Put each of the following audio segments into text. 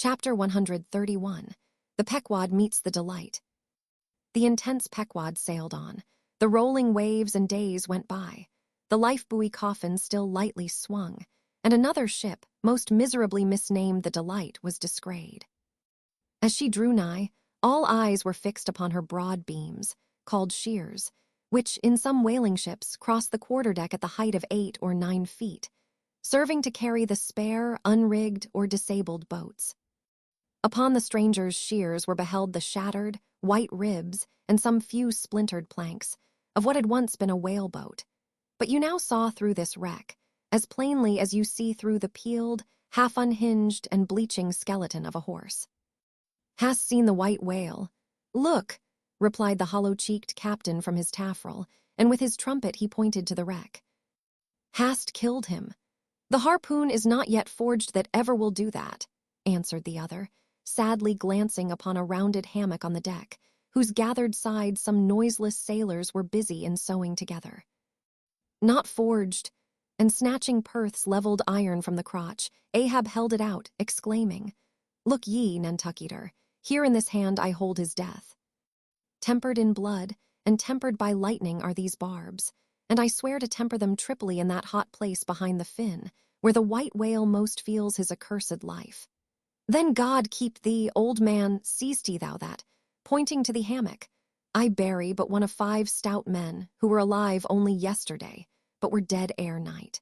Chapter 131. The Pequod Meets the Delight. The intense Pequod sailed on. The rolling waves and days went by. The lifebuoy coffin still lightly swung, and another ship, most miserably misnamed the Delight, was disgrayed. As she drew nigh, all eyes were fixed upon her broad beams, called shears, which, in some whaling ships, crossed the quarterdeck at the height of 8 or 9 feet, serving to carry the spare, unrigged, or disabled boats. Upon the stranger's shears were beheld the shattered, white ribs and some few splintered planks of what had once been a whaleboat. But you now saw through this wreck, as plainly as you see through the peeled, half-unhinged, and bleaching skeleton of a horse. "Hast seen the white whale?" "Look," replied the hollow-cheeked captain from his taffrail, and with his trumpet he pointed to the wreck. "Hast killed him?" "The harpoon is not yet forged that ever will do that," answered the other, sadly glancing upon a rounded hammock on the deck, whose gathered sides some noiseless sailors were busy in sewing together. "Not forged," and snatching Perth's leveled iron from the crotch, Ahab held it out, exclaiming, "Look ye, Nantucketer, here in this hand I hold his death. Tempered in blood, and tempered by lightning are these barbs, and I swear to temper them triply in that hot place behind the fin, where the white whale most feels his accursed life. Then God keep thee, old man, seest thou that?" Pointing to the hammock. "I bury but one of 5 stout men, who were alive only yesterday, but were dead ere night.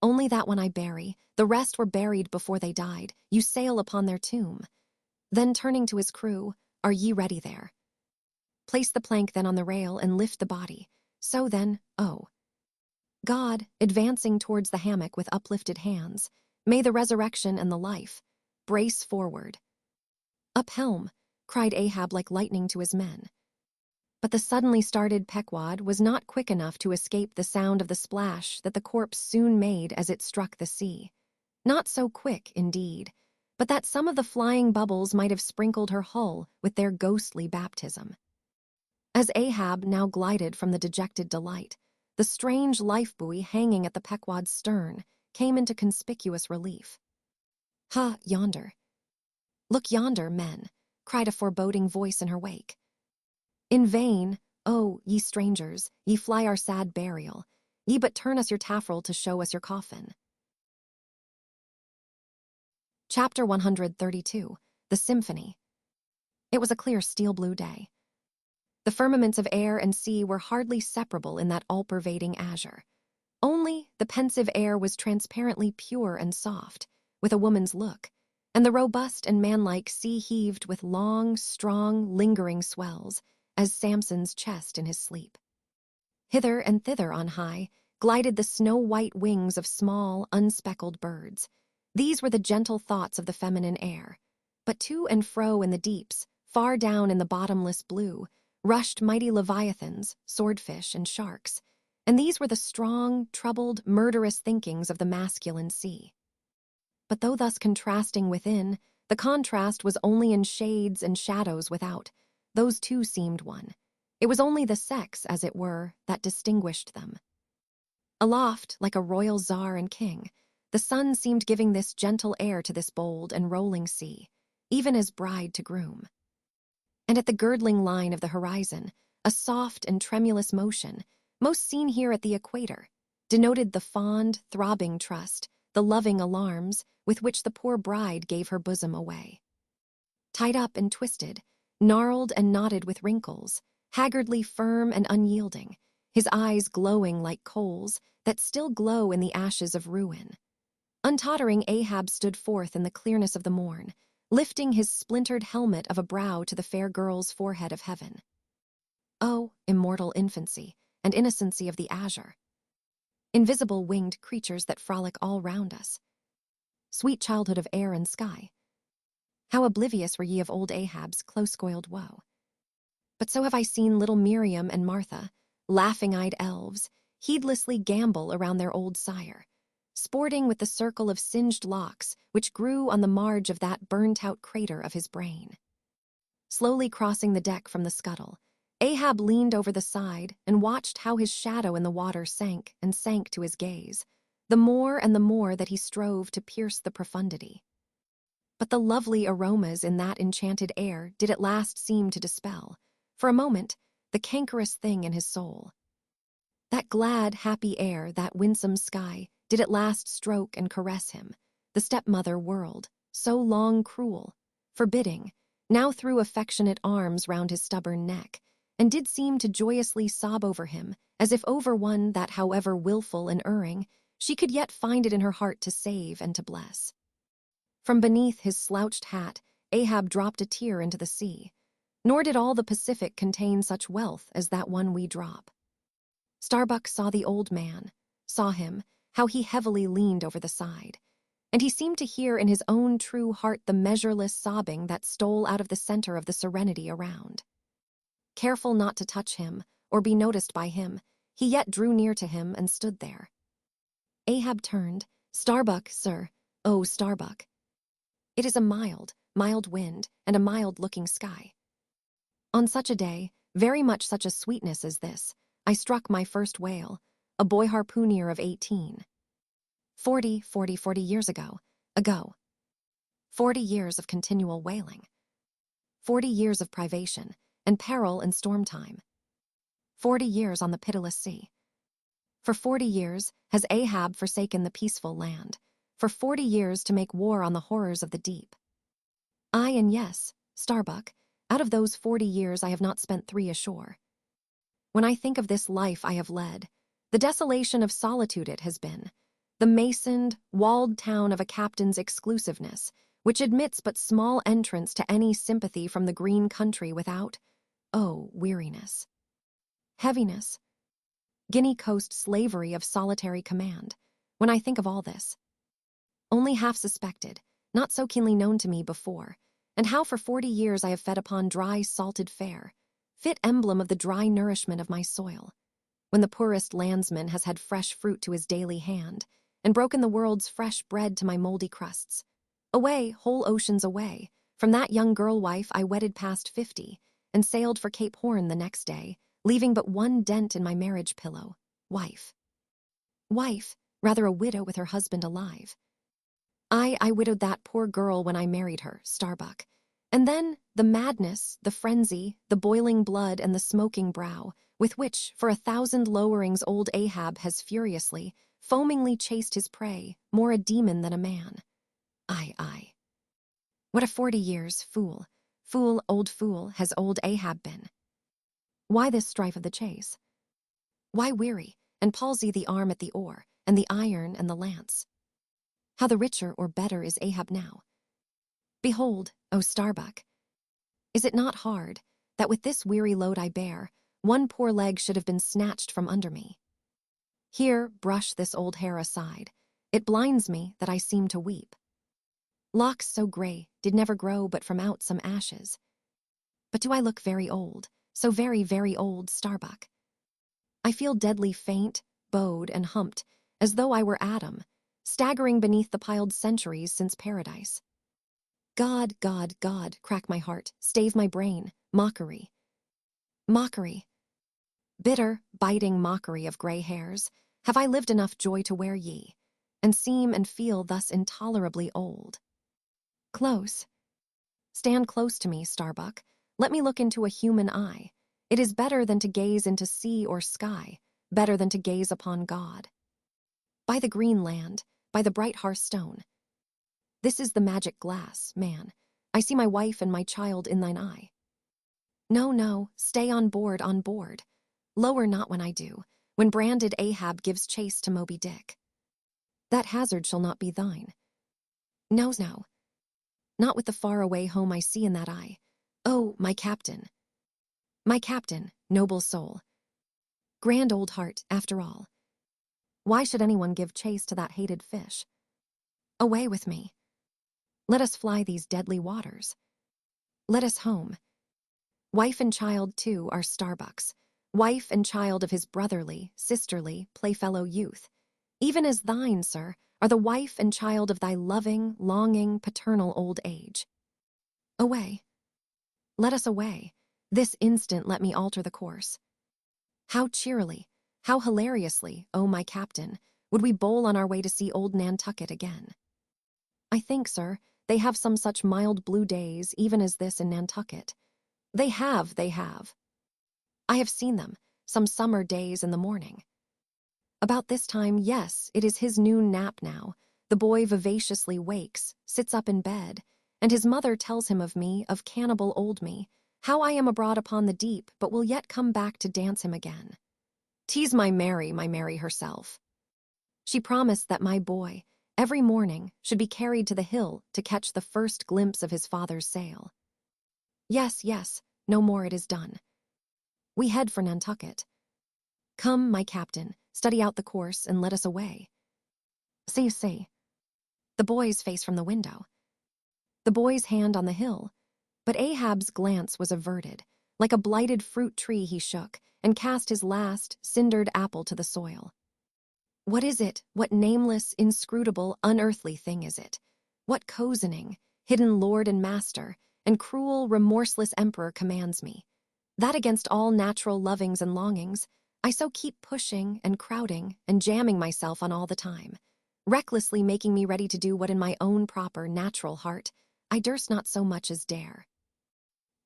Only that one I bury, the rest were buried before they died. You sail upon their tomb." Then turning to his crew, "Are ye ready there? Place the plank then on the rail and lift the body. So then, oh." God, advancing towards the hammock with uplifted hands, "May the resurrection and the life. Brace forward." "Up helm," cried Ahab like lightning to his men. But the suddenly started Pequod was not quick enough to escape the sound of the splash that the corpse soon made as it struck the sea. Not so quick, indeed, but that some of the flying bubbles might have sprinkled her hull with their ghostly baptism. As Ahab now glided from the dejected Delight, the strange lifebuoy hanging at the Pequod's stern came into conspicuous relief. "Ha, yonder! Look yonder, men!" cried a foreboding voice in her wake. "In vain, oh, ye strangers, ye fly our sad burial. Ye but turn us your taffrail to show us your coffin." Chapter 132. The Symphony. It was a clear steel-blue day. The firmaments of air and sea were hardly separable in that all-pervading azure. Only the pensive air was transparently pure and soft, with a woman's look, and the robust and manlike sea heaved with long, strong, lingering swells, as Samson's chest in his sleep. Hither and thither on high glided the snow-white wings of small, unspeckled birds. These were the gentle thoughts of the feminine air. But to and fro in the deeps, far down in the bottomless blue, rushed mighty leviathans, swordfish, and sharks, and these were the strong, troubled, murderous thinkings of the masculine sea. But though thus contrasting within, the contrast was only in shades and shadows without. Those two seemed one. It was only the sex, as it were, that distinguished them. Aloft, like a royal czar and king, the sun seemed giving this gentle air to this bold and rolling sea, even as bride to groom. And at the girdling line of the horizon, a soft and tremulous motion, most seen here at the equator, denoted the fond, throbbing trust, the loving alarms with which the poor bride gave her bosom away. Tied up and twisted, gnarled and knotted with wrinkles, haggardly firm and unyielding, his eyes glowing like coals that still glow in the ashes of ruin. Untottering, Ahab stood forth in the clearness of the morn, lifting his splintered helmet of a brow to the fair girl's forehead of heaven. Oh, immortal infancy and innocency of the azure! Invisible winged creatures that frolic all round us! Sweet childhood of air and sky! How oblivious were ye of old Ahab's close-coiled woe! But so have I seen little Miriam and Martha, laughing-eyed elves, heedlessly gambol around their old sire, sporting with the circle of singed locks which grew on the marge of that burnt-out crater of his brain. Slowly crossing the deck from the scuttle, Ahab leaned over the side and watched how his shadow in the water sank and sank to his gaze, the more and the more that he strove to pierce the profundity. But the lovely aromas in that enchanted air did at last seem to dispel, for a moment, the cankerous thing in his soul. That glad, happy air, that winsome sky, did at last stroke and caress him. The stepmother world, so long cruel, forbidding, now threw affectionate arms round his stubborn neck, and did seem to joyously sob over him, as if over one that, however wilful and erring, she could yet find it in her heart to save and to bless. From beneath his slouched hat, Ahab dropped a tear into the sea. Nor did all the Pacific contain such wealth as that one we drop. Starbuck saw the old man, saw him, how he heavily leaned over the side, and he seemed to hear in his own true heart the measureless sobbing that stole out of the center of the serenity around. Careful not to touch him, or be noticed by him, he yet drew near to him and stood there. Ahab turned. "Starbuck, sir, oh, Starbuck. It is a mild, mild wind, and a mild-looking sky. On such a day, very much such a sweetness as this, I struck my first whale, a boy harpooner of 18. 40 years ago. 40 years of continual whaling. 40 years of privation, and peril and storm time. 40 years on the pitiless sea. For 40 years has Ahab forsaken the peaceful land, for 40 years to make war on the horrors of the deep. Aye, and yes, Starbuck, out of those 40 years I have not spent 3 ashore. When I think of this life I have led, the desolation of solitude it has been, the masoned, walled town of a captain's exclusiveness, which admits but small entrance to any sympathy from the green country without, oh, weariness. Heaviness. Guinea Coast slavery of solitary command. When I think of all this, only half suspected, not so keenly known to me before, and how for 40 years I have fed upon dry, salted fare, fit emblem of the dry nourishment of my soil, when the poorest landsman has had fresh fruit to his daily hand, and broken the world's fresh bread to my moldy crusts. Away, whole oceans away, from that young girl-wife I wedded past 50, and sailed for Cape Horn the next day, leaving but one dent in my marriage pillow. Wife. Wife, rather a widow with her husband alive. I widowed that poor girl when I married her, Starbuck. And then the madness, the frenzy, the boiling blood, and the smoking brow, with which, for 1,000 lowerings, old Ahab has furiously, foamingly chased his prey, more a demon than a man. Aye. What a 40 years, fool, old fool, has old Ahab been. Why this strife of the chase? Why weary, and palsy the arm at the oar, and the iron and the lance? How the richer or better is Ahab now? Behold, O Starbuck, is it not hard that with this weary load I bear, one poor leg should have been snatched from under me? Here, brush this old hair aside. It blinds me that I seem to weep. Locks so gray did never grow but from out some ashes. But do I look very old, so very, very old, Starbuck? I feel deadly faint, bowed, and humped, as though I were Adam, staggering beneath the piled centuries since paradise. God, crack my heart, stave my brain, mockery. Mockery. Bitter, biting mockery of gray hairs, have I lived enough joy to wear ye, and seem and feel thus intolerably old. Close. Stand close to me, Starbuck. Let me look into a human eye. It is better than to gaze into sea or sky, better than to gaze upon God. By the green land, by the bright hearthstone. This is the magic glass, man. I see my wife and my child in thine eye. No, stay on board. Lower not when I do, when branded Ahab gives chase to Moby Dick. That hazard shall not be thine. No, not with the far-away home I see in that eye. Oh, my captain, noble soul. Grand old heart, after all. Why should anyone give chase to that hated fish? Away with me. Let us fly these deadly waters. Let us home. Wife and child, too, are Starbuck's. Wife and child of his brotherly, sisterly, playfellow youth. Even as thine, sir, are the wife and child of thy loving, longing, paternal old age. Away. Let us away. This instant let me alter the course. How cheerily, how hilariously, oh my captain, would we bowl on our way to see old Nantucket again. I think, sir, they have some such mild blue days even as this in Nantucket. They have. I have seen them, some summer days in the morning. About this time, yes, it is his noon nap now. The boy vivaciously wakes, sits up in bed, and his mother tells him of me, of cannibal old me, how I am abroad upon the deep, but will yet come back to dance him again. 'Tis my Mary herself. She promised that my boy, every morning, should be carried to the hill to catch the first glimpse of his father's sail. Yes, no more it is done. We head for Nantucket. Come, my captain, study out the course and let us away. See. The boy's face from the window. The boy's hand on the hill. But Ahab's glance was averted. Like a blighted fruit tree he shook, and cast his last, cindered apple to the soil. What is it? What nameless, inscrutable, unearthly thing is it? What cozening, hidden lord and master, and cruel, remorseless emperor commands me? That against all natural lovings and longings, I so keep pushing and crowding and jamming myself on all the time, recklessly making me ready to do what in my own proper, natural heart I durst not so much as dare.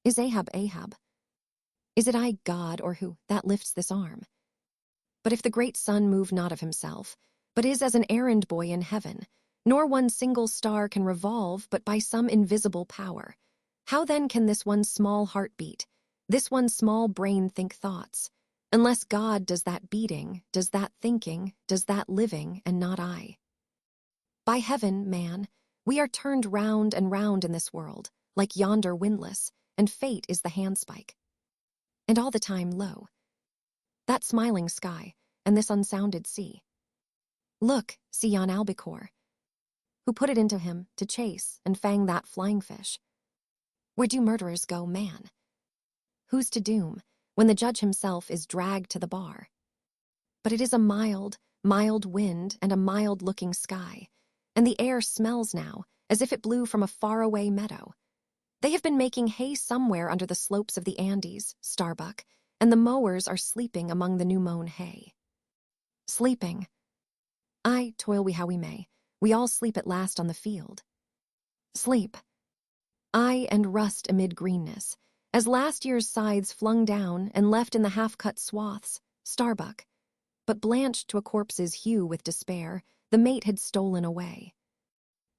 Is Ahab? Is it I, God, or who, that lifts this arm? But if the great sun move not of himself, but is as an errand boy in heaven, nor one single star can revolve but by some invisible power, how then can this one small heart beat, this one small brain think thoughts, unless God does that beating, does that thinking, does that living, and not I? By heaven, man, we are turned round and round in this world, like yonder windlass, and fate is the handspike. And all the time, lo, that smiling sky, and this unsounded sea. Look, see yon albacore. Who put it into him to chase and fang that flying fish? Where do murderers go, man? Who's to doom, when the judge himself is dragged to the bar? But it is a mild wind and a mild-looking sky, and the air smells now as if it blew from a faraway meadow. They have been making hay somewhere under the slopes of the Andes, Starbuck, and the mowers are sleeping among the new-mown hay. Sleeping. Aye, toil we how we may, we all sleep at last on the field. Sleep. Aye, and rust amid greenness, as last year's scythes flung down and left in the half-cut swaths, Starbuck. But blanched to a corpse's hue with despair, the mate had stolen away.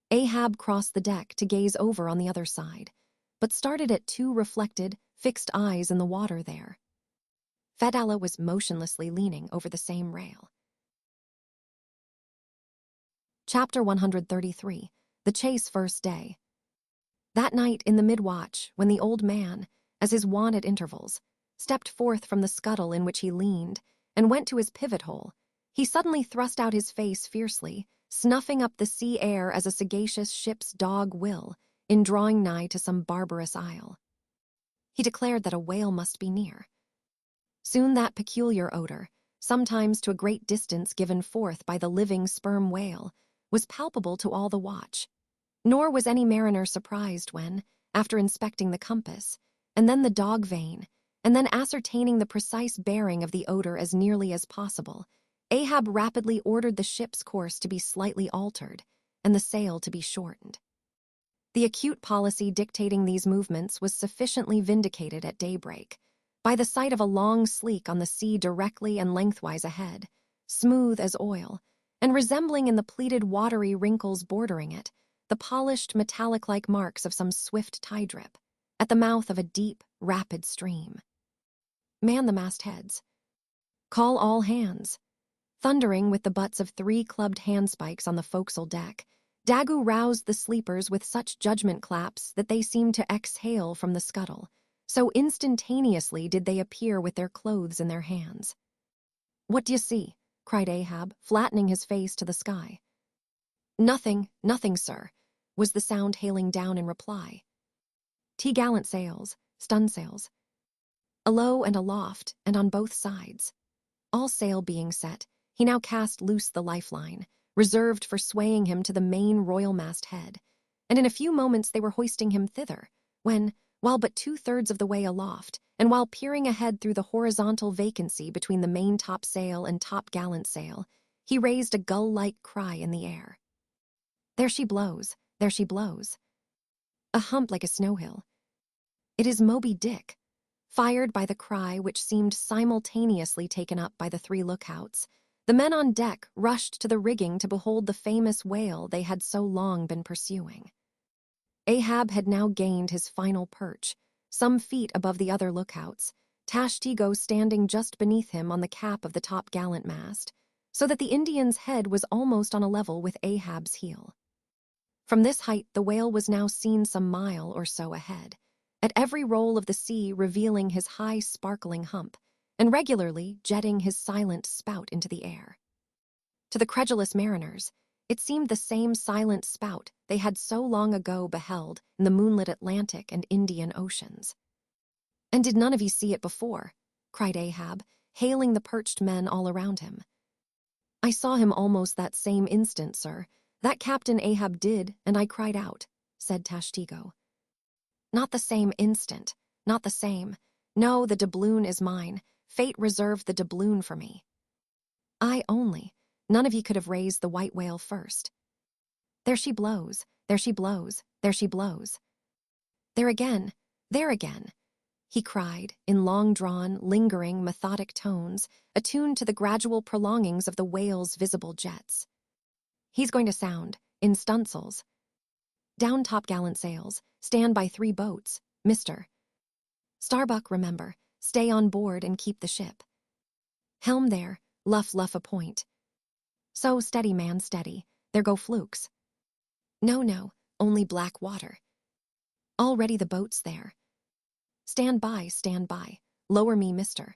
Ahab crossed the deck to gaze over on the other side, but started at two reflected, fixed eyes in the water there. Fedallah was motionlessly leaning over the same rail. Chapter 133. The Chase First Day. That night in the mid-watch, when the old man, as his wont at intervals, stepped forth from the scuttle in which he leaned and went to his pivot hole, he suddenly thrust out his face fiercely, snuffing up the sea air as a sagacious ship's dog will, in drawing nigh to some barbarous isle. He declared that a whale must be near. Soon that peculiar odor, sometimes to a great distance given forth by the living sperm whale, was palpable to all the watch. Nor was any mariner surprised when, after inspecting the compass, and then the dog vane, and then ascertaining the precise bearing of the odor as nearly as possible, Ahab rapidly ordered the ship's course to be slightly altered, and the sail to be shortened. The acute policy dictating these movements was sufficiently vindicated at daybreak, by the sight of a long sleek on the sea directly and lengthwise ahead, smooth as oil, and resembling in the pleated watery wrinkles bordering it, the polished metallic-like marks of some swift tide-drip, at the mouth of a deep, rapid stream. Man the mastheads. Call all hands. Thundering with the butts of 3 clubbed handspikes on the forecastle deck, Daggoo roused the sleepers with such judgment claps that they seemed to exhale from the scuttle, so instantaneously did they appear with their clothes in their hands. "What d'ye see?" cried Ahab, flattening his face to the sky. Nothing, sir," was the sound hailing down in reply. "T-gallant sails, stunsails. Alow and aloft, and on both sides." All sail being set, he now cast loose the lifeline, reserved for swaying him to the main royal-mast head, and in a few moments they were hoisting him thither, when, while but 2/3 of the way aloft, and while peering ahead through the horizontal vacancy between the main topsail and top-gallant sail, he raised a gull-like cry in the air. "There she blows, there she blows. a hump like a snow hill. It is Moby Dick, fired by the cry which seemed simultaneously taken up by the three lookouts. The men on deck rushed to the rigging to behold the famous whale they had so long been pursuing. Ahab had now gained his final perch, some feet above the other lookouts, Tashtigo standing just beneath him on the cap of the top-gallant mast, so that the Indian's head was almost on a level with Ahab's heel. From this height the whale was now seen some mile or so ahead, at every roll of the sea revealing his high sparkling hump, and regularly jetting his silent spout into the air. To the credulous mariners, it seemed the same silent spout they had so long ago beheld in the moonlit Atlantic and Indian Oceans. "And did none of ye see it before?" cried Ahab, hailing the perched men all around him. "I saw him almost that same instant, sir. That Captain Ahab did, and I cried out," said Tashtigo. "Not the same instant, not the same. No, the doubloon is mine. Fate reserved the doubloon for me. I only. None of ye could have raised the white whale first. There she blows, there she blows, there she blows. There again, he cried, in long-drawn, lingering, methodic tones, attuned to the gradual prolongings of the whale's visible jets. "He's going to sound, in stunsails. Down topgallant sails, stand by 3 boats, Mr. Starbuck, remember, stay on board and keep the ship. Helm there, luff a point. So, steady, man, steady, there go flukes. No, only black water. Already the boat's there. Stand by, lower me, mister.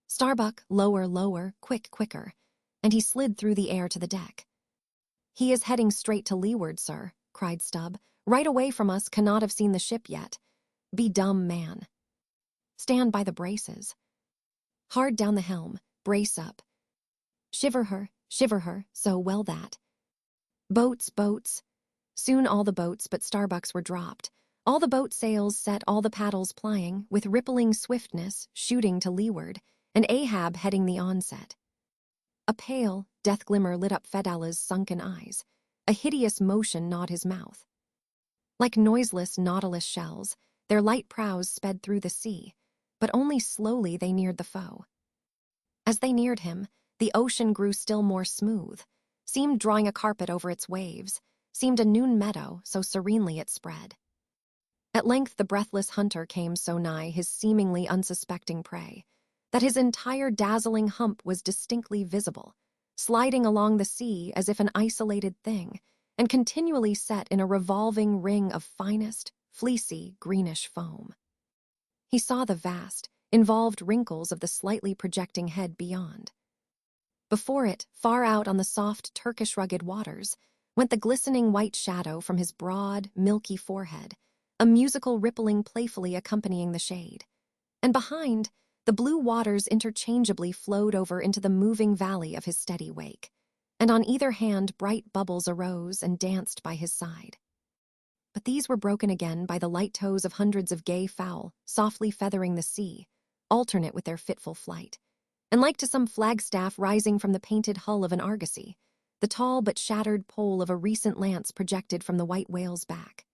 Starbuck, lower, quicker," and he slid through the air to the deck. "He is heading straight to leeward, sir," cried Stubb. "Right away from us, cannot have seen the ship yet. Be dumb, man. Stand by the braces. Hard down the helm, brace up. Shiver her, so well that. Boats. Soon all the boats but Starbuck's were dropped. All the boat sails set, all the paddles plying, with rippling swiftness, shooting to leeward, and Ahab heading the onset. A pale, death glimmer lit up Fedallah's sunken eyes. A hideous motion gnawed his mouth. Like noiseless nautilus shells, their light prows sped through the sea, but only slowly they neared the foe. As they neared him, the ocean grew still more smooth, seemed drawing a carpet over its waves, seemed a noon meadow, so serenely it spread. At length the breathless hunter came so nigh his seemingly unsuspecting prey that his entire dazzling hump was distinctly visible, sliding along the sea as if an isolated thing, and continually set in a revolving ring of finest, fleecy, greenish foam. He saw the vast, involved wrinkles of the slightly projecting head beyond. Before it, far out on the soft Turkish rugged waters, went the glistening white shadow from his broad, milky forehead, a musical rippling playfully accompanying the shade. And behind, the blue waters interchangeably flowed over into the moving valley of his steady wake, and on either hand bright bubbles arose and danced by his side. But these were broken again by the light toes of hundreds of gay fowl, softly feathering the sea, alternate with their fitful flight. And like to some flagstaff rising from the painted hull of an argosy, the tall but shattered pole of a recent lance projected from the white whale's back,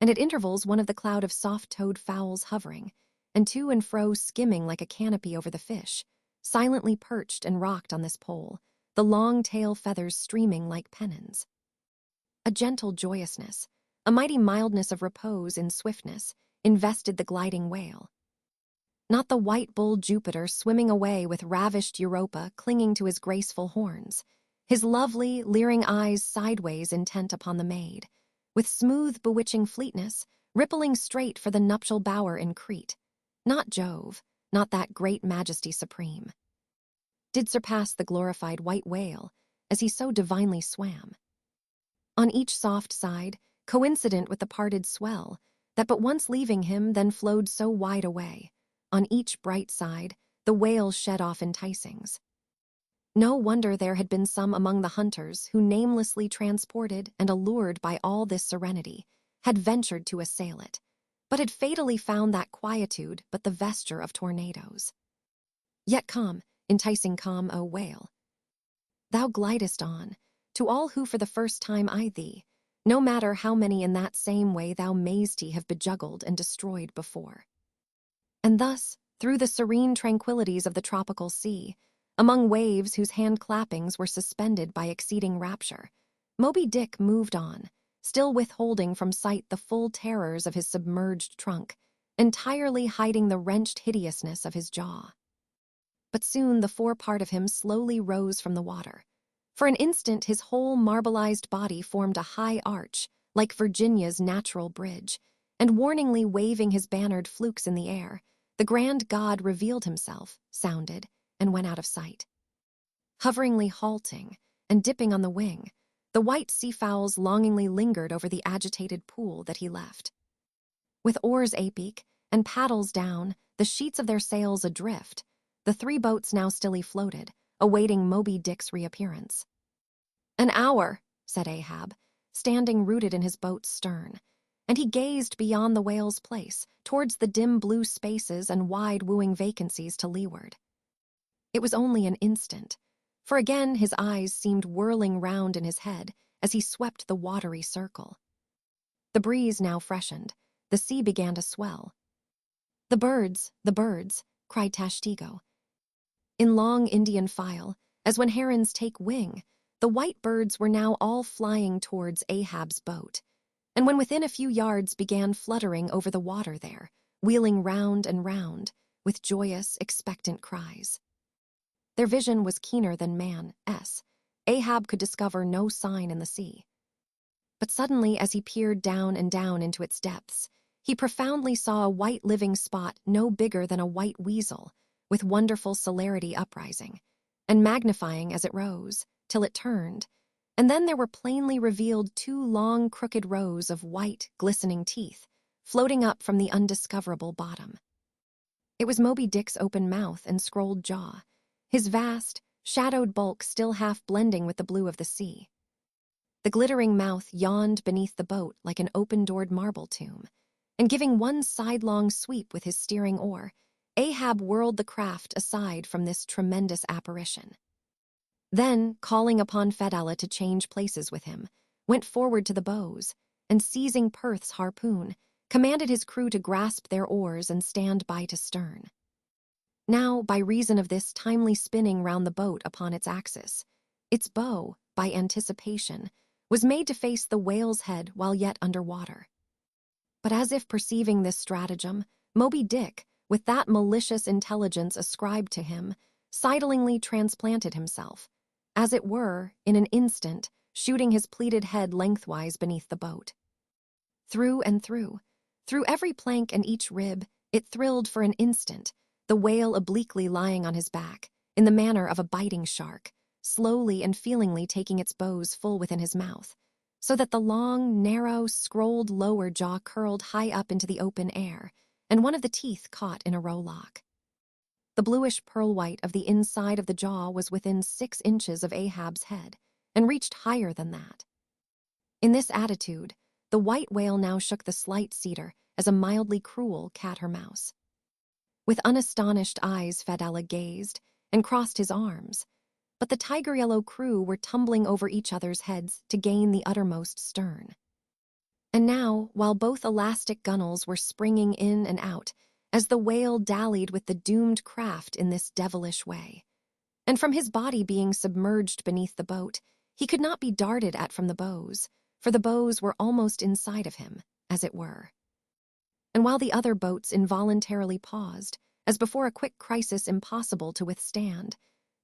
and at intervals one of the cloud of soft-toed fowls hovering, and to and fro skimming like a canopy over the fish, silently perched and rocked on this pole, the long tail feathers streaming like pennons. A gentle joyousness, a mighty mildness of repose in swiftness, invested the gliding whale. Not the white bull Jupiter swimming away with ravished Europa clinging to his graceful horns, his lovely, leering eyes sideways intent upon the maid, with smooth, bewitching fleetness, rippling straight for the nuptial bower in Crete. Not Jove, not that great majesty supreme, did surpass the glorified white whale as he so divinely swam. On each soft side, coincident with the parted swell, that but once leaving him then flowed so wide away, on each bright side, the whale shed off enticings. No wonder there had been some among the hunters who, namelessly transported and allured by all this serenity, had ventured to assail it, but had fatally found that quietude but the vesture of tornadoes. Yet calm, enticing calm, O whale, thou glidest on, to all who for the first time eye thee, no matter how many in that same way thou mayst have bejuggled and destroyed before. And thus, through the serene tranquillities of the tropical sea, among waves whose hand-clappings were suspended by exceeding rapture, Moby Dick moved on, still withholding from sight the full terrors of his submerged trunk, entirely hiding the wrenched hideousness of his jaw. But soon the forepart of him slowly rose from the water. For an instant his whole marbleized body formed a high arch, like Virginia's natural bridge, and warningly waving his bannered flukes in the air, the grand god revealed himself, sounded, and went out of sight. Hoveringly halting and dipping on the wing, the white seafowls longingly lingered over the agitated pool that he left. With oars apeak and paddles down, the sheets of their sails adrift, the three boats now stilly floated, awaiting Moby Dick's reappearance. "An hour," said Ahab, standing rooted in his boat's stern, and he gazed beyond the whale's place, towards the dim blue spaces and wide wooing vacancies to leeward. It was only an instant, for again his eyes seemed whirling round in his head as he swept the watery circle. The breeze now freshened, the sea began to swell. The birds, cried Tashtigo. In long Indian file, as when herons take wing, the white birds were now all flying towards Ahab's boat, and when within a few yards began fluttering over the water there, wheeling round and round, with joyous, expectant cries. Their vision was keener than man's. Ahab could discover no sign in the sea. But suddenly, as he peered down and down into its depths, he profoundly saw a white living spot no bigger than a white weasel, with wonderful celerity uprising, and magnifying as it rose, till it turned, and then there were plainly revealed two long crooked rows of white, glistening teeth, floating up from the undiscoverable bottom. It was Moby Dick's open mouth and scrolled jaw, his vast, shadowed bulk still half blending with the blue of the sea. The glittering mouth yawned beneath the boat like an open-doored marble tomb, and giving one sidelong sweep with his steering oar, Ahab whirled the craft aside from this tremendous apparition. Then, calling upon Fedallah to change places with him, went forward to the bows, and seizing Perth's harpoon, commanded his crew to grasp their oars and stand by to stern. Now, by reason of this timely spinning round the boat upon its axis, its bow, by anticipation, was made to face the whale's head while yet under water. But as if perceiving this stratagem, Moby Dick, with that malicious intelligence ascribed to him, sidlingly transplanted himself, as it were, in an instant, shooting his pleated head lengthwise beneath the boat. Through and through every plank and each rib, it thrilled for an instant, the whale obliquely lying on his back, in the manner of a biting shark, slowly and feelingly taking its bows full within his mouth, so that the long, narrow, scrolled lower jaw curled high up into the open air, and one of the teeth caught in a rowlock. The bluish pearl white of the inside of the jaw was within 6 inches of Ahab's head, and reached higher than that. In this attitude, the white whale now shook the slight cedar as a mildly cruel cat her mouse. With unastonished eyes Fedallah gazed, and crossed his arms, but the tiger-yellow crew were tumbling over each other's heads to gain the uttermost stern. And now, while both elastic gunwales were springing in and out, as the whale dallied with the doomed craft in this devilish way, and from his body being submerged beneath the boat, he could not be darted at from the bows, for the bows were almost inside of him, as it were. And while the other boats involuntarily paused, as before a quick crisis impossible to withstand,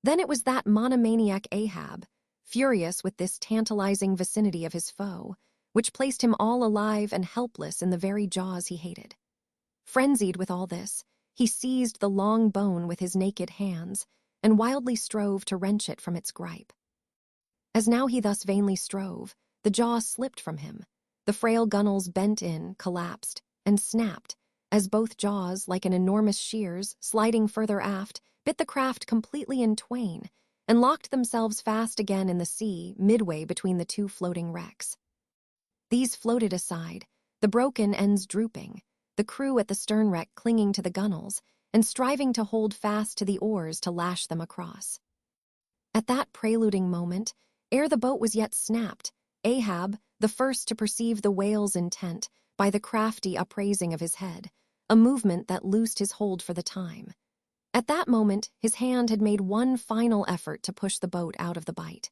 then it was that monomaniac Ahab, furious with this tantalizing vicinity of his foe, which placed him all alive and helpless in the very jaws he hated. Frenzied with all this, he seized the long bone with his naked hands, and wildly strove to wrench it from its gripe. As now he thus vainly strove, the jaw slipped from him, the frail gunwales bent in, collapsed, and snapped, as both jaws, like an enormous shears, sliding further aft, bit the craft completely in twain, and locked themselves fast again in the sea, midway between the two floating wrecks. These floated aside, the broken ends drooping, the crew at the stern-wreck clinging to the gunwales, and striving to hold fast to the oars to lash them across. At that preluding moment, ere the boat was yet snapped, Ahab, the first to perceive the whale's intent by the crafty upraising of his head, a movement that loosed his hold for the time. At that moment, his hand had made one final effort to push the boat out of the bite.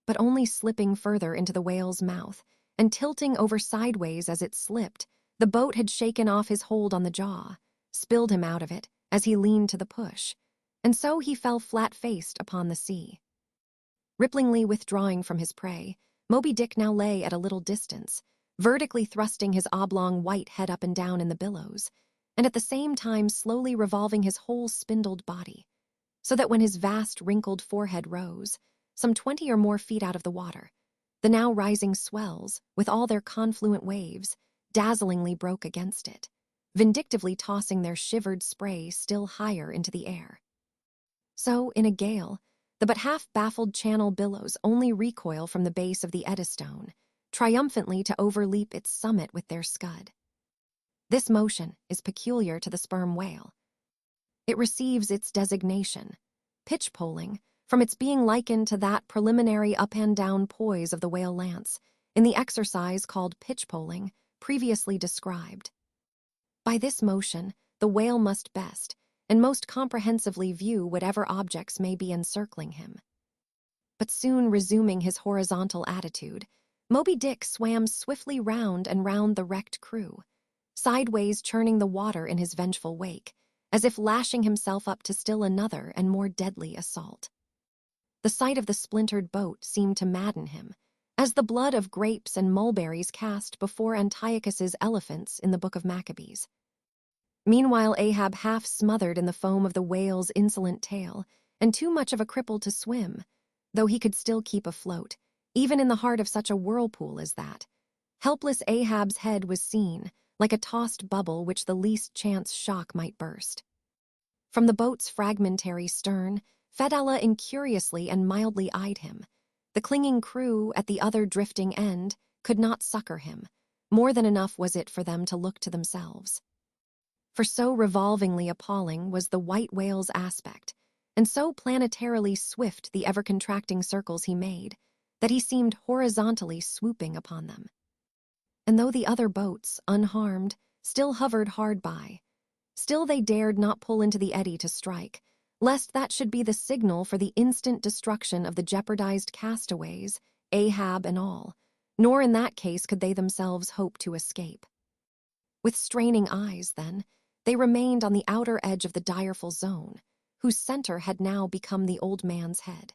But only slipping further into the whale's mouth and tilting over sideways as it slipped, the boat had shaken off his hold on the jaw, spilled him out of it as he leaned to the push, and so he fell flat-faced upon the sea. Ripplingly withdrawing from his prey, Moby Dick now lay at a little distance, vertically thrusting his oblong white head up and down in the billows, and at the same time slowly revolving his whole spindled body, so that when his vast wrinkled forehead rose, some 20 or more feet out of the water, the now rising swells, with all their confluent waves, dazzlingly broke against it, vindictively tossing their shivered spray still higher into the air. So, in a gale, the but half-baffled channel billows only recoil from the base of the Eddystone, triumphantly to overleap its summit with their scud. This motion is peculiar to the sperm whale. It receives its designation, pitch-poling, from its being likened to that preliminary up-and-down poise of the whale lance, in the exercise called pitch-poling, previously described. By this motion, the whale must best and most comprehensively view whatever objects may be encircling him. But soon resuming his horizontal attitude, Moby Dick swam swiftly round and round the wrecked crew, sideways churning the water in his vengeful wake, as if lashing himself up to still another and more deadly assault. The sight of the splintered boat seemed to madden him, as the blood of grapes and mulberries cast before Antiochus's elephants in the Book of Maccabees. Meanwhile, Ahab half smothered in the foam of the whale's insolent tail, and too much of a cripple to swim, though he could still keep afloat, even in the heart of such a whirlpool as that. Helpless Ahab's head was seen, like a tossed bubble which the least chance shock might burst. From the boat's fragmentary stern, Fedallah incuriously and mildly eyed him. The clinging crew, at the other drifting end, could not succor him. More than enough was it for them to look to themselves. For so revolvingly appalling was the white whale's aspect, and so planetarily swift the ever-contracting circles he made, that he seemed horizontally swooping upon them. And though the other boats, unharmed, still hovered hard by, still they dared not pull into the eddy to strike, lest that should be the signal for the instant destruction of the jeopardized castaways, Ahab and all, nor in that case could they themselves hope to escape. With straining eyes, then, they remained on the outer edge of the direful zone, whose center had now become the old man's head.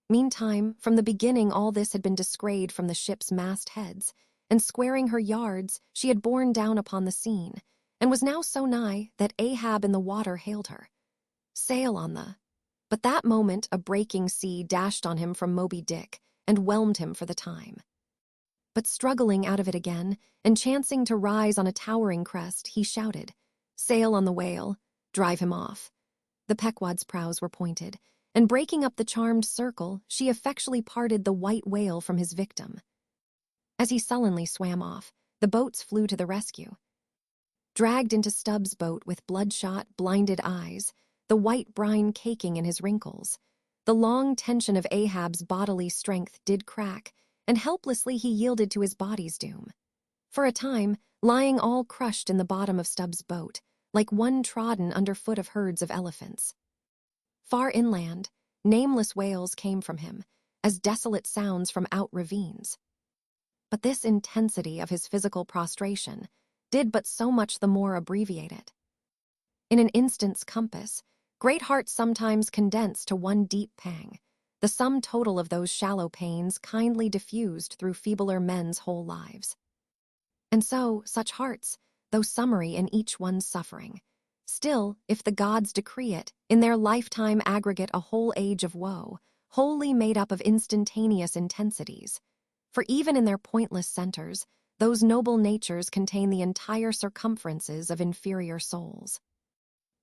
Meantime, from the beginning all this had been descried from the ship's mastheads, and squaring her yards, she had borne down upon the scene, and was now so nigh that Ahab in the water hailed her. Sail on the... But that moment a breaking sea dashed on him from Moby Dick, and whelmed him for the time. But struggling out of it again, and chancing to rise on a towering crest, he shouted, "Sail on the whale, drive him off." The Pequod's prows were pointed, and breaking up the charmed circle, she effectually parted the white whale from his victim. As he sullenly swam off, the boats flew to the rescue. Dragged into Stubbs' boat with bloodshot, blinded eyes, the white brine caking in his wrinkles, the long tension of Ahab's bodily strength did crack, and helplessly he yielded to his body's doom. For a time, lying all crushed in the bottom of Stubbs' boat, like one trodden underfoot of herds of elephants. Far inland, nameless wails came from him, as desolate sounds from out ravines. But this intensity of his physical prostration did but so much the more abbreviate it. In an instant's compass, great hearts sometimes condense to one deep pang, the sum total of those shallow pains kindly diffused through feebler men's whole lives. And so, such hearts, though summary in each one's suffering, still, if the gods decree it, in their lifetime aggregate a whole age of woe, wholly made up of instantaneous intensities. For even in their pointless centers, those noble natures contain the entire circumferences of inferior souls.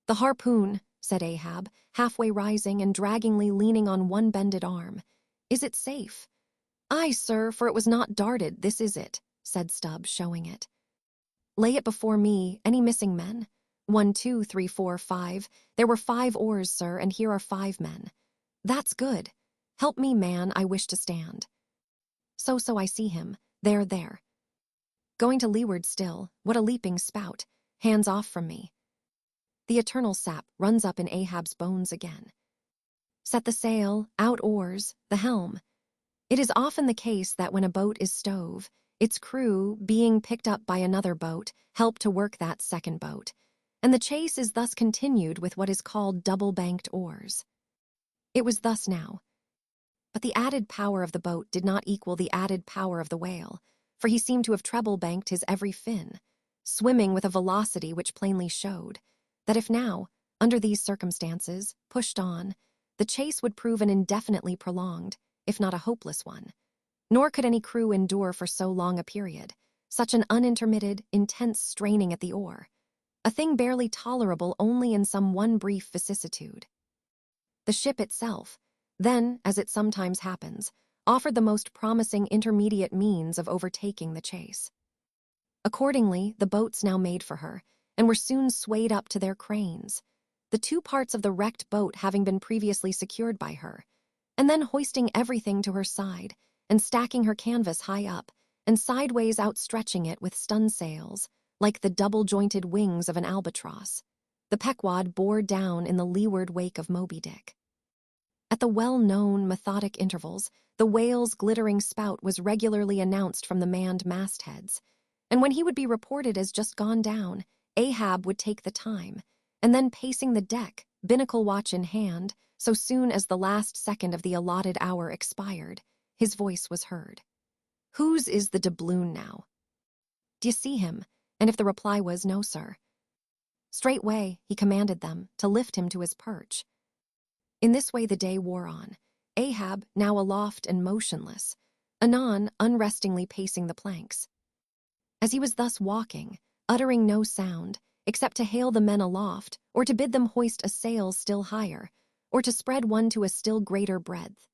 "The harpoon," said Ahab, halfway rising and draggingly leaning on one bended arm. "Is it safe?" "Aye, sir, for it was not darted, this is it," said Stubbs, showing it. "Lay it before me. Any missing men?" 1, 2, 3, 4, 5. "There were 5 oars, sir, and here are 5 men." "That's good. Help me, man, I wish to stand." So I see him. There. Going to leeward still, what a leaping spout. Hands off from me. The eternal sap runs up in Ahab's bones again. Set the sail, out oars, the helm. It is often the case that when a boat is stove, its crew, being picked up by another boat, help to work that second boat, and the chase is thus continued with what is called double-banked oars. It was thus now. But the added power of the boat did not equal the added power of the whale, for he seemed to have treble-banked his every fin, swimming with a velocity which plainly showed that if now, under these circumstances, pushed on, the chase would prove an indefinitely prolonged, if not a hopeless one. Nor could any crew endure for so long a period such an unintermitted, intense straining at the oar, a thing barely tolerable only in some one brief vicissitude. The ship itself, then, as it sometimes happens, offered the most promising intermediate means of overtaking the chase. Accordingly, the boats now made for her, and were soon swayed up to their cranes, the two parts of the wrecked boat having been previously secured by her, and then hoisting everything to her side, and stacking her canvas high up, and sideways outstretching it with stun sails, like the double-jointed wings of an albatross, the Pequod bore down in the leeward wake of Moby Dick. At the well-known, methodic intervals, the whale's glittering spout was regularly announced from the manned mastheads, and when he would be reported as just gone down, Ahab would take the time, and then pacing the deck, binnacle watch in hand, so soon as the last second of the allotted hour expired, his voice was heard. "Whose is the doubloon now? D'ye see him?" And if the reply was, "No, sir," straightway he commanded them to lift him to his perch. In this way the day wore on, Ahab now aloft and motionless, anon unrestingly pacing the planks. As he was thus walking, uttering no sound, except to hail the men aloft, or to bid them hoist a sail still higher, or to spread one to a still greater breadth.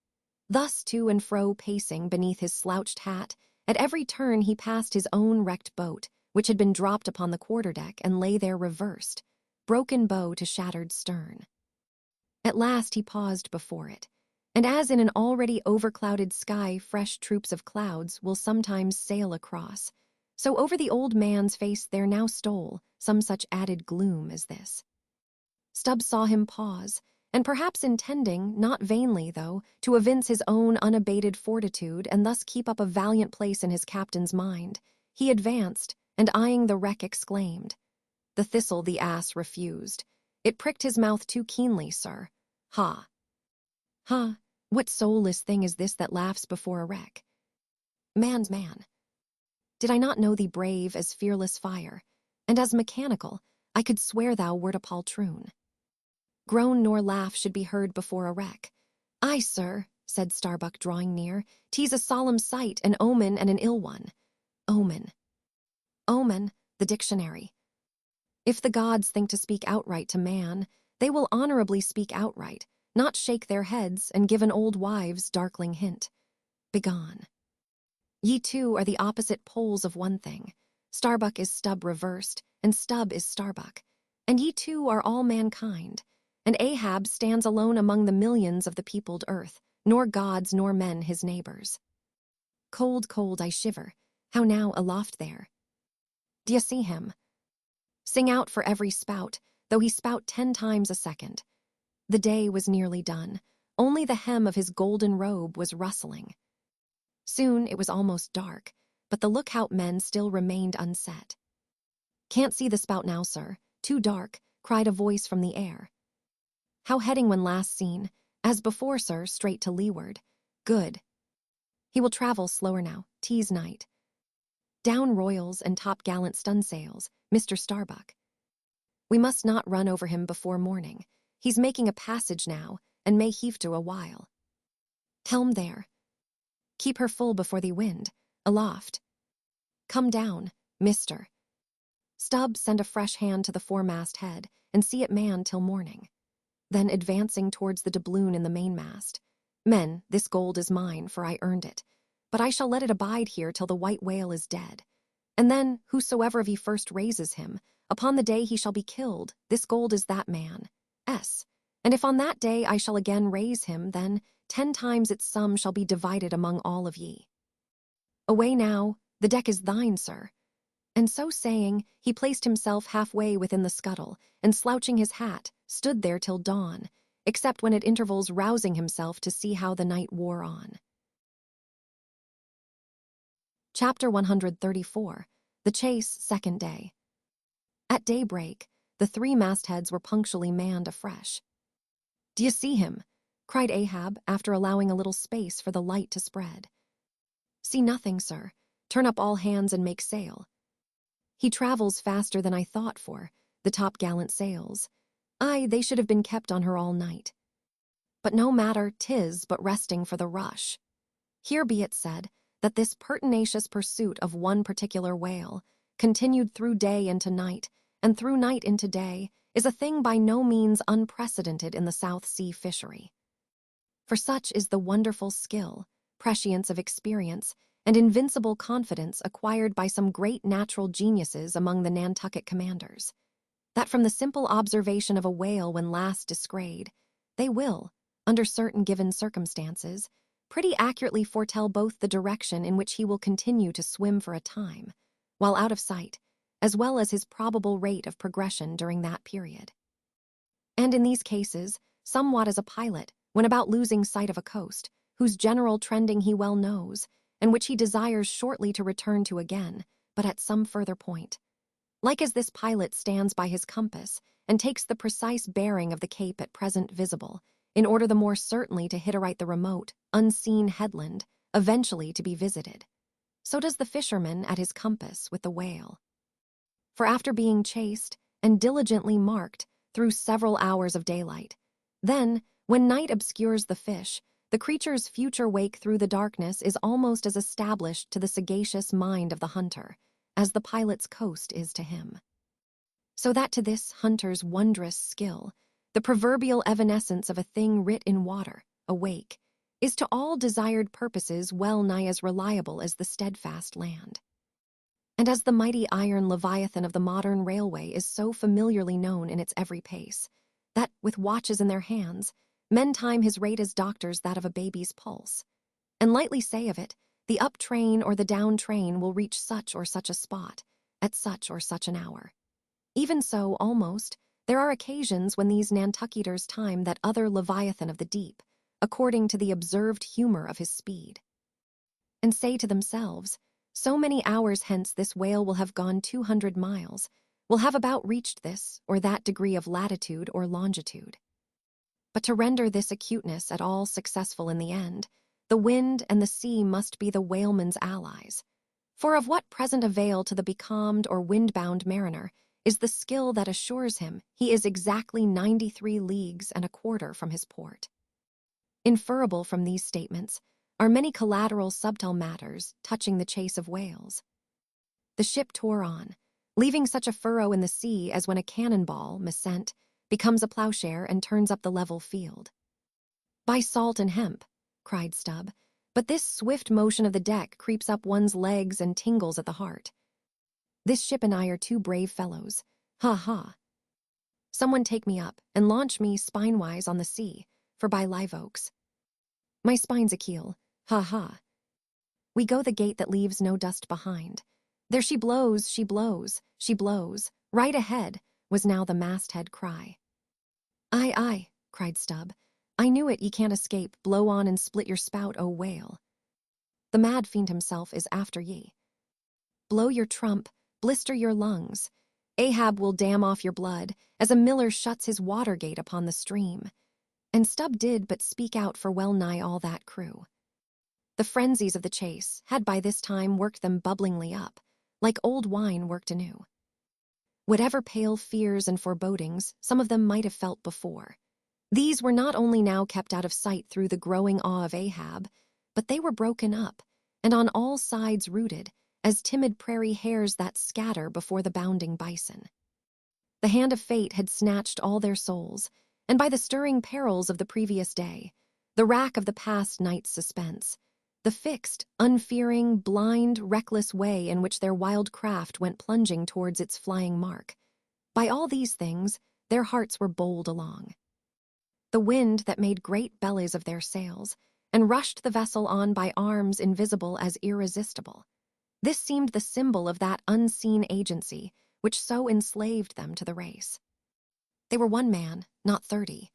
Thus to and fro pacing beneath his slouched hat, at every turn he passed his own wrecked boat, which had been dropped upon the quarterdeck and lay there reversed, broken bow to shattered stern. At last he paused before it, and as in an already overclouded sky fresh troops of clouds will sometimes sail across, so over the old man's face there now stole some such added gloom as this. Stubbs saw him pause, and perhaps intending, not vainly though, to evince his own unabated fortitude and thus keep up a valiant place in his captain's mind, he advanced, and eyeing the wreck exclaimed, "The thistle the ass refused. It pricked his mouth too keenly, sir. Ha! Ha! What soulless thing is this that laughs before a wreck? Man's man. Did I not know thee brave as fearless fire, and as mechanical, I could swear thou wert a poltroon. Groan nor laugh should be heard before a wreck. Aye, sir," said Starbuck, drawing near, "'tis a solemn sight, an omen and an ill one. Omen. Omen, the dictionary. If the gods think to speak outright to man, they will honorably speak outright, not shake their heads and give an old wives' darkling hint. Begone. Ye two are the opposite poles of one thing. Starbuck is Stubb reversed, and Stubb is Starbuck. And ye two are all mankind. And Ahab stands alone among the millions of the peopled earth, nor gods nor men his neighbors. Cold, cold, I shiver. How now aloft there? D'ye see him? Sing out for every spout, though he spout 10 times a second. The day was nearly done. Only the hem of his golden robe was rustling. Soon it was almost dark, but the lookout men still remained unset. "Can't see the spout now, sir. Too dark," cried a voice from the air. "How heading when last seen?" "As before, sir, straight to leeward." "Good. He will travel slower now. 'Tis night. Down royals and top-gallant stunsails, Mr. Starbuck. We must not run over him before morning. He's making a passage now, and may heave to a while. Helm there. Keep her full before the wind. Aloft. Come down, mister. Stubbs, send a fresh hand to the foremast head, and see it manned till morning." Then advancing towards the doubloon in the mainmast, "Men, this gold is mine, for I earned it, but I shall let it abide here till the white whale is dead. And then, whosoever of ye first raises him, upon the day he shall be killed, this gold is that man. And if on that day I shall again raise him, then 10 times its sum shall be divided among all of ye." Away now, the deck is thine, sir." And so saying, he placed himself halfway within the scuttle, and slouching his hat, stood there till dawn, except when at intervals rousing himself to see how the night wore on. Chapter 134. The Chase, Second Day. At daybreak, the 3 mastheads were punctually manned afresh. "D'ye see him?" cried Ahab, after allowing a little space for the light to spread. "See nothing, sir. Turn up all hands and make sail." "He travels faster than I thought for, the topgallant sails. Aye, they should have been kept on her all night. But no matter, 'tis but resting for the rush. Here be it said, that this pertinacious pursuit of one particular whale, continued through day into night, and through night into day, is a thing by no means unprecedented in the South Sea fishery. For such is the wonderful skill, prescience of experience, and invincible confidence acquired by some great natural geniuses among the Nantucket commanders, that from the simple observation of a whale when last descried, they will, under certain given circumstances, pretty accurately foretell both the direction in which he will continue to swim for a time, while out of sight, as well as his probable rate of progression during that period. And in these cases, somewhat as a pilot, when about losing sight of a coast, whose general trending he well knows, and which he desires shortly to return to again, but at some further point. Like as this pilot stands by his compass, and takes the precise bearing of the cape at present visible, in order the more certainly to hit aright the remote, unseen headland, eventually to be visited. So does the fisherman at his compass with the whale. For after being chased, and diligently marked, through several hours of daylight, then, when night obscures the fish, the creature's future wake through the darkness is almost as established to the sagacious mind of the hunter, as the pilot's coast is to him. So that to this hunter's wondrous skill, the proverbial evanescence of a thing writ in water, a wake, is to all desired purposes well nigh as reliable as the steadfast land. And as the mighty iron leviathan of the modern railway is so familiarly known in its every pace, that, with watches in their hands, men time his rate as doctors that of a baby's pulse, and lightly say of it, the up train or the down train will reach such or such a spot, at such or such an hour. Even so, almost, there are occasions when these Nantucketers time that other leviathan of the deep, according to the observed humor of his speed, and say to themselves, so many hours hence this whale will have gone 200 miles, will have about reached this or that degree of latitude or longitude. But to render this acuteness at all successful in the end, the wind and the sea must be the whaleman's allies. For of what present avail to the becalmed or wind-bound mariner is the skill that assures him he is exactly 93 leagues and a quarter from his port? Inferable from these statements are many collateral subtle matters touching the chase of whales. The ship tore on, leaving such a furrow in the sea as when a cannonball, missent, becomes a plowshare and turns up the level field. "By salt and hemp," cried Stubb, "but this swift motion of the deck creeps up one's legs and tingles at the heart. This ship and I are 2 brave fellows. Ha ha. Someone take me up and launch me spinewise on the sea, for by live oaks. My spine's a keel. Ha ha. We go the gait that leaves no dust behind. There she blows, she blows, she blows. Right ahead," was now the masthead cry. "Aye, aye," cried Stubb. "I knew it, ye can't escape. Blow on and split your spout, O whale. The mad fiend himself is after ye. Blow your trump, blister your lungs. Ahab will dam off your blood, as a miller shuts his water gate upon the stream." And Stubb did but speak out for well nigh all that crew. The frenzies of the chase had by this time worked them bubblingly up, like old wine worked anew. Whatever pale fears and forebodings some of them might have felt before, these were not only now kept out of sight through the growing awe of Ahab, but they were broken up, and on all sides rooted, as timid prairie hares that scatter before the bounding bison. The hand of fate had snatched all their souls, and by the stirring perils of the previous day, the rack of the past night's suspense, the fixed, unfearing, blind, reckless way in which their wild craft went plunging towards its flying mark, by all these things their hearts were bowled along. The wind that made great bellies of their sails, and rushed the vessel on by arms invisible as irresistible. This seemed the symbol of that unseen agency which so enslaved them to the race. They were one man, not 30.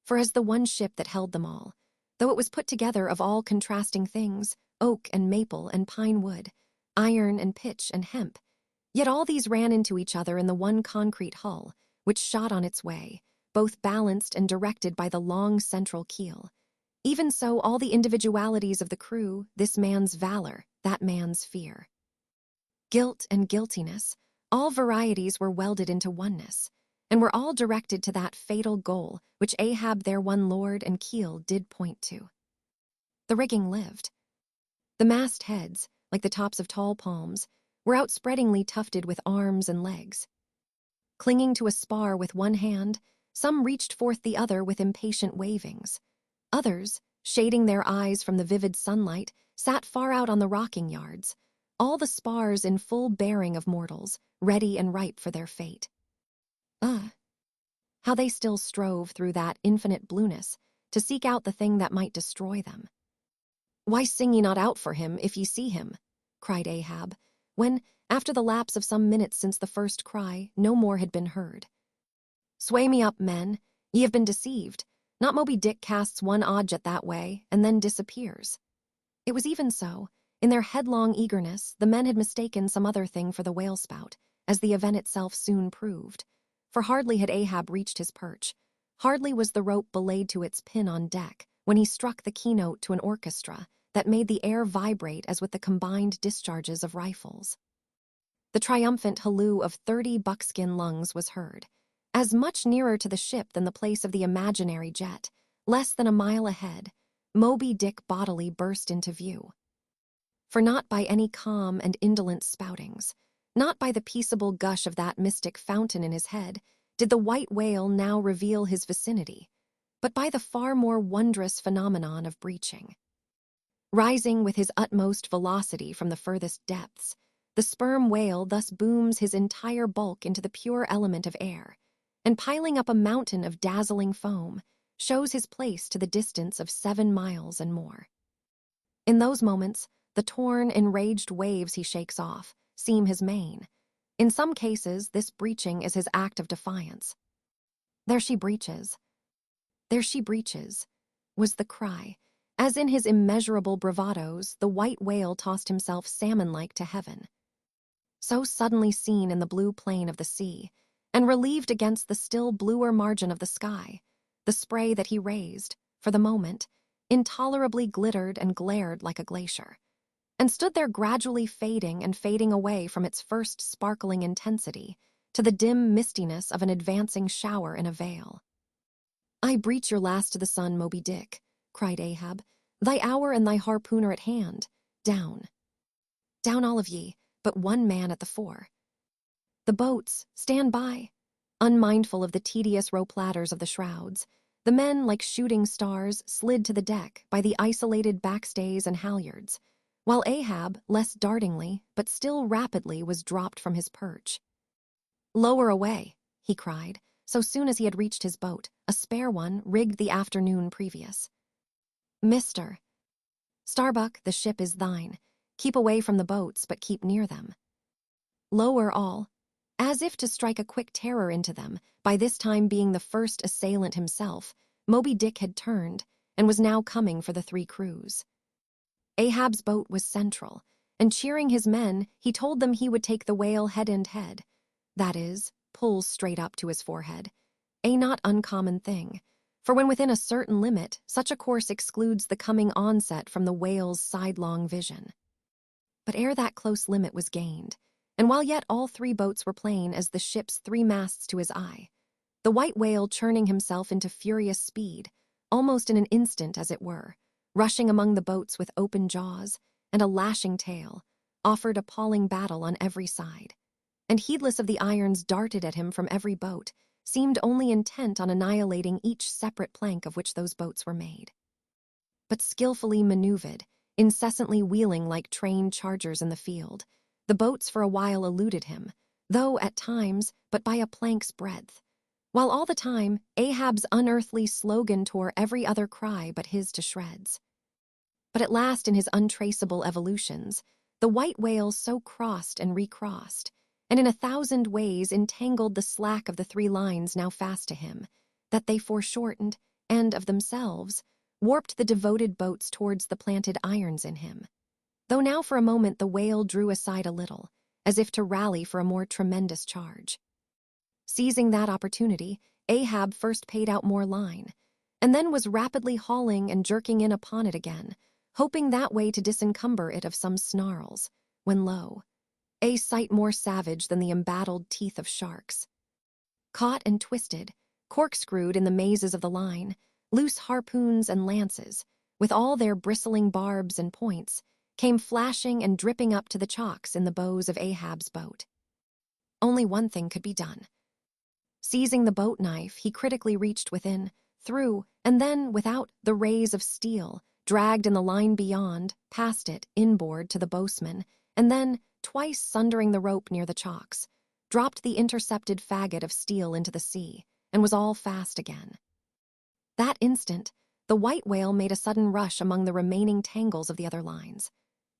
For as the one ship that held them all, though it was put together of all contrasting things, oak and maple and pine wood, iron and pitch and hemp, yet all these ran into each other in the one concrete hull, which shot on its way, both balanced and directed by the long central keel. Even so, all the individualities of the crew, this man's valor, that man's fear. Guilt and guiltiness, all varieties were welded into oneness, and were all directed to that fatal goal which Ahab, their one lord and keel, did point to. The rigging lived. The mast heads, like the tops of tall palms, were outspreadingly tufted with arms and legs. Clinging to a spar with one hand, some reached forth the other with impatient wavings. Others, shading their eyes from the vivid sunlight, sat far out on the rocking yards, all the spars in full bearing of mortals, ready and ripe for their fate. How they still strove through that infinite blueness to seek out the thing that might destroy them. "Why sing ye not out for him, if ye see him?" cried Ahab, when, after the lapse of some minutes since the first cry, no more had been heard. "Sway me up, men. Ye have been deceived. Not Moby Dick casts one object that way, and then disappears." It was even so. In their headlong eagerness, the men had mistaken some other thing for the whale spout, as the event itself soon proved. For hardly had Ahab reached his perch, hardly was the rope belayed to its pin on deck, when he struck the keynote to an orchestra that made the air vibrate as with the combined discharges of rifles. The triumphant halloo of 30 buckskin lungs was heard, as much nearer to the ship than the place of the imaginary jet, less than a mile ahead. Moby Dick bodily burst into view. For not by any calm and indolent spoutings, not by the peaceable gush of that mystic fountain in his head, did the white whale now reveal his vicinity, but by the far more wondrous phenomenon of breaching. Rising with his utmost velocity from the furthest depths, the sperm whale thus booms his entire bulk into the pure element of air, and piling up a mountain of dazzling foam, shows his place to the distance of 7 miles and more. In those moments, the torn, enraged waves he shakes off seem his mane. In some cases, this breaching is his act of defiance. "There she breaches. There she breaches," was the cry, as in his immeasurable bravadoes the white whale tossed himself salmon-like to heaven. So suddenly seen in the blue plain of the sea, and relieved against the still bluer margin of the sky, the spray that he raised, for the moment, intolerably glittered and glared like a glacier, and stood there gradually fading and fading away from its first sparkling intensity to the dim mistiness of an advancing shower in a veil. "I breach your last to the sun, Moby Dick," cried Ahab. "Thy hour and thy harpoon are at hand. Down. Down all of ye, but one man at the fore. The boats, stand by." Unmindful of the tedious rope ladders of the shrouds, the men, like shooting stars, slid to the deck by the isolated backstays and halyards, while Ahab, less dartingly, but still rapidly, was dropped from his perch. "Lower away," he cried, so soon as he had reached his boat, a spare one, rigged the afternoon previous. "Mister. Starbuck, the ship is thine. Keep away from the boats, but keep near them. Lower all." As if to strike a quick terror into them, by this time being the first assailant himself, Moby Dick had turned, and was now coming for the 3 crews. Ahab's boat was central, and cheering his men, he told them he would take the whale head and head, that is, pull straight up to his forehead, a not uncommon thing, for when within a certain limit, such a course excludes the coming onset from the whale's sidelong vision. But ere that close limit was gained, and while yet all 3 boats were plain as the ship's 3 masts to his eye, the white whale churning himself into furious speed, almost in an instant as it were, rushing among the boats with open jaws and a lashing tail, offered appalling battle on every side, and heedless of the irons darted at him from every boat, seemed only intent on annihilating each separate plank of which those boats were made. But skillfully maneuvered, incessantly wheeling like trained chargers in the field, the boats for a while eluded him, though at times but by a plank's breadth, while all the time Ahab's unearthly slogan tore every other cry but his to shreds. But at last, in his untraceable evolutions, the white whale so crossed and recrossed, and in 1,000 ways entangled the slack of the 3 lines now fast to him, that they foreshortened, and of themselves, warped the devoted boats towards the planted irons in him. Though now for a moment the whale drew aside a little, as if to rally for a more tremendous charge. Seizing that opportunity, Ahab first paid out more line, and then was rapidly hauling and jerking in upon it again, hoping that way to disencumber it of some snarls, when lo, a sight more savage than the embattled teeth of sharks. Caught and twisted, corkscrewed in the mazes of the line, loose harpoons and lances, with all their bristling barbs and points, came flashing and dripping up to the chocks in the bows of Ahab's boat. Only one thing could be done. Seizing the boat knife, he critically reached within, through, and then, without the rays of steel, dragged in the line beyond, past it, inboard to the bowsman, and then, twice sundering the rope near the chocks, dropped the intercepted faggot of steel into the sea, and was all fast again. That instant, the white whale made a sudden rush among the remaining tangles of the other lines.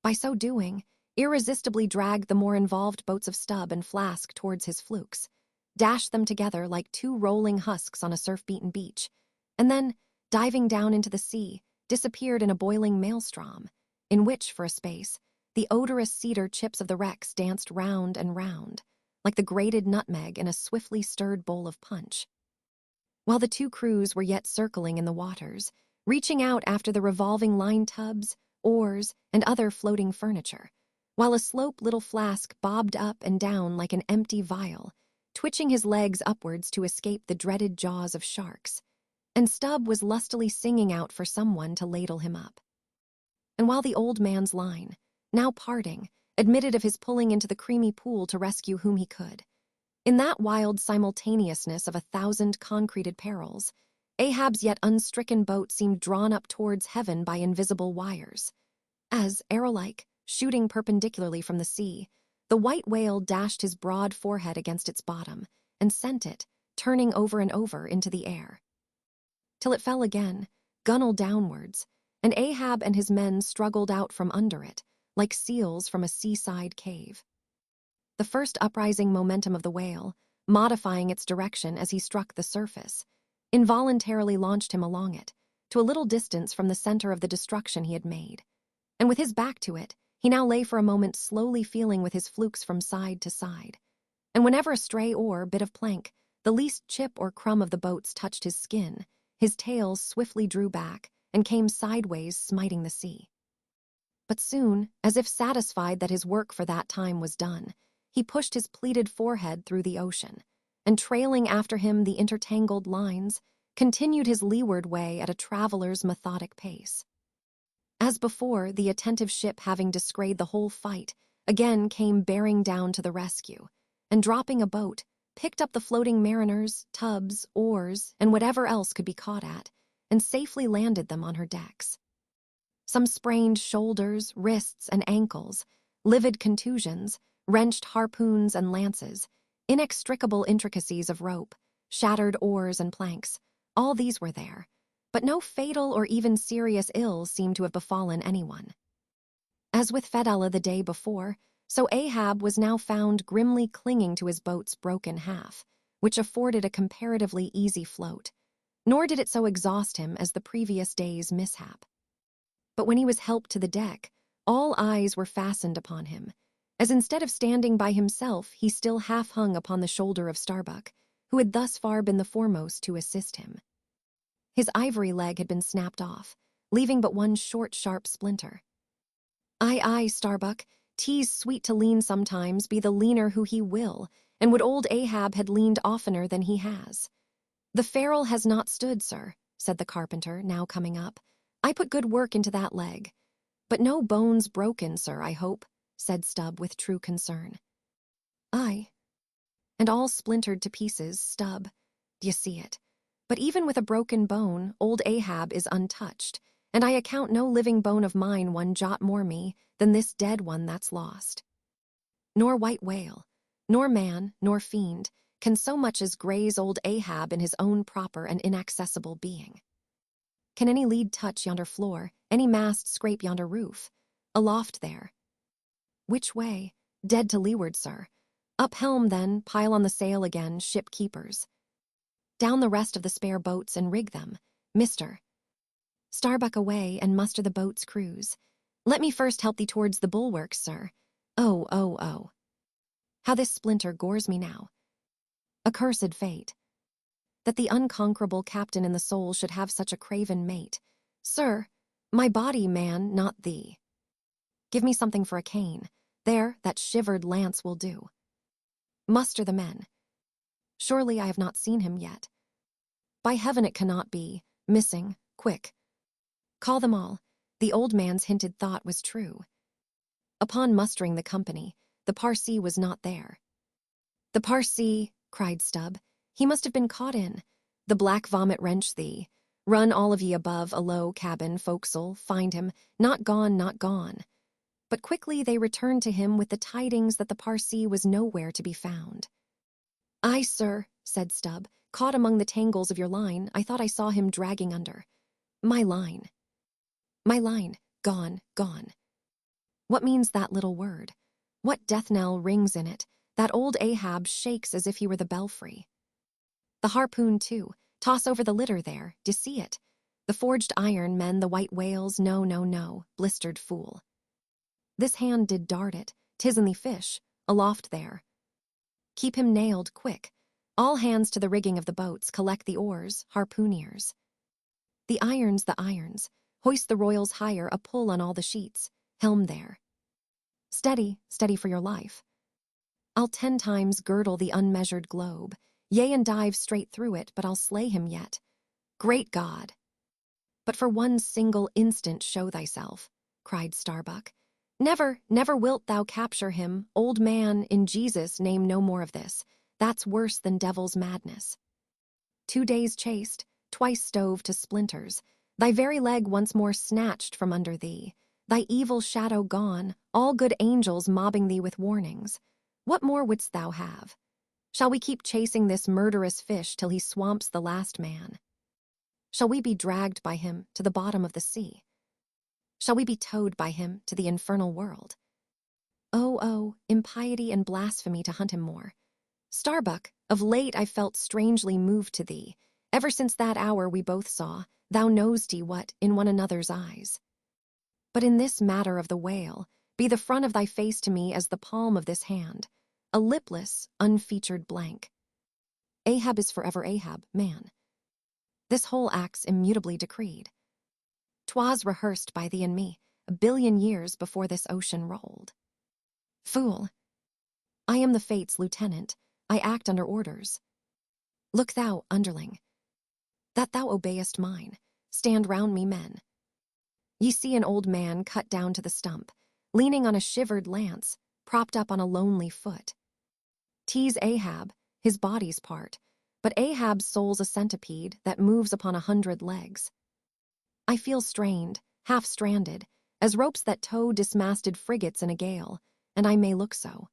By so doing, irresistibly dragged the more involved boats of Stubb and Flask towards his flukes, dashed them together like 2 rolling husks on a surf-beaten beach, and then, diving down into the sea, disappeared in a boiling maelstrom, in which, for a space, the odorous cedar chips of the wrecks danced round and round, like the grated nutmeg in a swiftly stirred bowl of punch. While the 2 crews were yet circling in the waters, reaching out after the revolving line tubs, oars, and other floating furniture, while a slope little Flask bobbed up and down like an empty vial, twitching his legs upwards to escape the dreaded jaws of sharks, and Stubb was lustily singing out for someone to ladle him up. And while the old man's line, now parting, admitted of his pulling into the creamy pool to rescue whom he could, in that wild simultaneousness of 1,000 concreted perils, Ahab's yet unstricken boat seemed drawn up towards heaven by invisible wires, as, arrow-like, shooting perpendicularly from the sea, the white whale dashed his broad forehead against its bottom and sent it, turning over and over, into the air, till it fell again, gunwale downwards, and Ahab and his men struggled out from under it, like seals from a seaside cave. The first uprising momentum of the whale, modifying its direction as he struck the surface, involuntarily launched him along it, to a little distance from the center of the destruction he had made, and with his back to it, he now lay for a moment slowly feeling with his flukes from side to side, and whenever a stray oar, bit of plank, the least chip or crumb of the boats touched his skin, his tail swiftly drew back and came sideways, smiting the sea. But soon, as if satisfied that his work for that time was done, he pushed his pleated forehead through the ocean, and trailing after him the intertangled lines, continued his leeward way at a traveler's methodic pace. As before, the attentive ship, having descried the whole fight, again came bearing down to the rescue, and dropping a boat, picked up the floating mariners, tubs, oars, and whatever else could be caught at, and safely landed them on her decks. Some sprained shoulders, wrists, and ankles, livid contusions, wrenched harpoons and lances, inextricable intricacies of rope, shattered oars and planks, all these were there, but no fatal or even serious ill seemed to have befallen anyone. As with Fedallah the day before, so Ahab was now found grimly clinging to his boat's broken half, which afforded a comparatively easy float, nor did it so exhaust him as the previous day's mishap. But when he was helped to the deck, all eyes were fastened upon him, as instead of standing by himself, he still half hung upon the shoulder of Starbuck, who had thus far been the foremost to assist him. His ivory leg had been snapped off, leaving but one short, sharp splinter. Aye, Starbuck, 'tis sweet to lean sometimes, be the leaner who he will, and would old Ahab had leaned oftener than he has. The ferrule has not stood, sir, said the carpenter, now coming up. I put good work into that leg. But no bones broken, sir, I hope, said Stubb with true concern. Aye. And all splintered to pieces, Stubb. D'ye see it? But even with a broken bone, old Ahab is untouched, and I account no living bone of mine one jot more me than this dead one that's lost. Nor white whale, nor man, nor fiend, can so much as graze old Ahab in his own proper and inaccessible being. Can any lead touch yonder floor, Any mast scrape yonder roof. Aloft there. Which way? Dead to leeward, sir. Up helm, then, pile on the sail again, ship keepers. Down the rest of the spare boats and rig them. Mister. Starbuck away and muster the boat's crews. Let me first help thee towards the bulwarks, sir. Oh, oh, oh. How this splinter gores me now. Accursed fate. That the unconquerable captain in the soul should have such a craven mate. Sir, my body, man, not thee. Give me something for a cane. There, that shivered lance will do. Muster the men. Surely I have not seen him yet. By heaven it cannot be. Missing, quick. Call them all. The old man's hinted thought was true. Upon mustering the company, the Parsee was not there. The Parsee, cried Stubb. He must have been caught in. The black vomit wrench thee. Run all of ye above, alow, cabin, forecastle, find him. Not gone, not gone. But quickly they returned to him with the tidings that the Parsee was nowhere to be found. Aye, sir, said Stubb, caught among the tangles of your line. I thought I saw him dragging under. My line. My line, gone, gone. What means that little word? What death knell rings in it? That old Ahab shakes as if he were the belfry. The harpoon, too. Toss over the litter there, d'ye see it? The forged iron, men, the white whales, no, no, no, blistered fool. This hand did dart it, 'tis in the fish, aloft there. Keep him nailed, quick. All hands to the rigging of the boats, collect the oars, harpooneers. The irons, hoist the royals higher, a pull on all the sheets, helm there. Steady, steady for your life. I'll 10 times girdle the unmeasured globe, yea, and dive straight through it, but I'll slay him yet. Great God! But for one single instant show thyself, cried Starbuck. Never, never wilt thou capture him, old man, in Jesus' name no more of this. That's worse than devil's madness. 2 days chased, twice stove to splinters, thy very leg once more snatched from under thee, thy evil shadow gone, all good angels mobbing thee with warnings. What more wouldst thou have? Shall we keep chasing this murderous fish till he swamps the last man? Shall we be dragged by him to the bottom of the sea? Shall we be towed by him to the infernal world? Oh, oh, impiety and blasphemy to hunt him more. Starbuck, of late I felt strangely moved to thee. Ever since that hour we both saw, thou know'st what, in one another's eyes. But in this matter of the whale, be the front of thy face to me as the palm of this hand, a lipless, unfeatured blank. Ahab is forever Ahab, man. This whole act's immutably decreed. 'Twas rehearsed by thee and me, 1,000,000,000 years before this ocean rolled. Fool! I am the fate's lieutenant, I act under orders. Look thou, underling, that thou obeyest mine, stand round me, men. Ye see an old man cut down to the stump, leaning on a shivered lance, propped up on a lonely foot. 'Tis Ahab, his body's part, but Ahab's soul's a centipede that moves upon 100 legs. I feel strained, half-stranded, as ropes that tow dismasted frigates in a gale, and I may look so.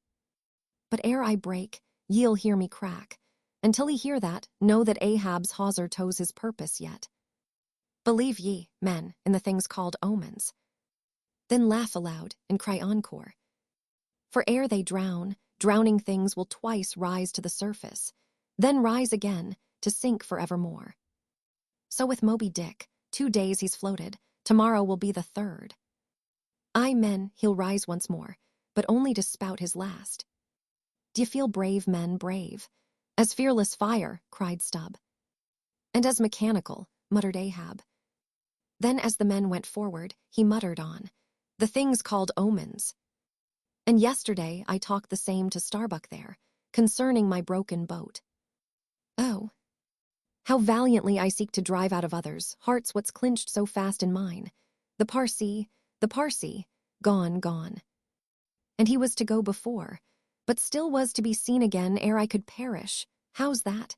But ere I break, ye'll hear me crack. Until ye hear that, know that Ahab's hawser tows his purpose yet. Believe ye, men, in the things called omens. Then laugh aloud and cry encore. For ere they drown, drowning things will twice rise to the surface, then rise again to sink forevermore. So with Moby Dick, 2 days he's floated, tomorrow will be the 3rd. Aye, men, he'll rise once more, but only to spout his last. D'ye feel brave, men, brave? As fearless fire, cried Stubb. And as mechanical, muttered Ahab. Then as the men went forward, he muttered on, the things called omens. And yesterday I talked the same to Starbuck there, concerning my broken boat. Oh, how valiantly I seek to drive out of others' hearts what's clinched so fast in mine. The Parsee, gone, gone. And he was to go before, but still was to be seen again ere I could perish. How's that?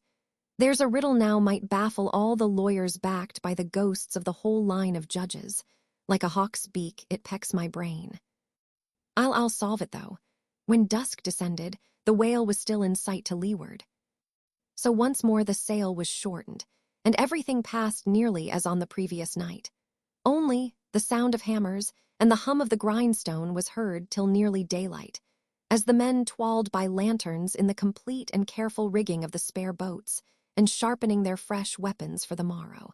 There's a riddle now might baffle all the lawyers backed by the ghosts of the whole line of judges. Like a hawk's beak, it pecks my brain. I'll solve it, though. When dusk descended, the whale was still in sight to leeward. So once more the sail was shortened, and everything passed nearly as on the previous night. Only the sound of hammers, and the hum of the grindstone was heard till nearly daylight, as the men twalled by lanterns in the complete and careful rigging of the spare boats, and sharpening their fresh weapons for the morrow.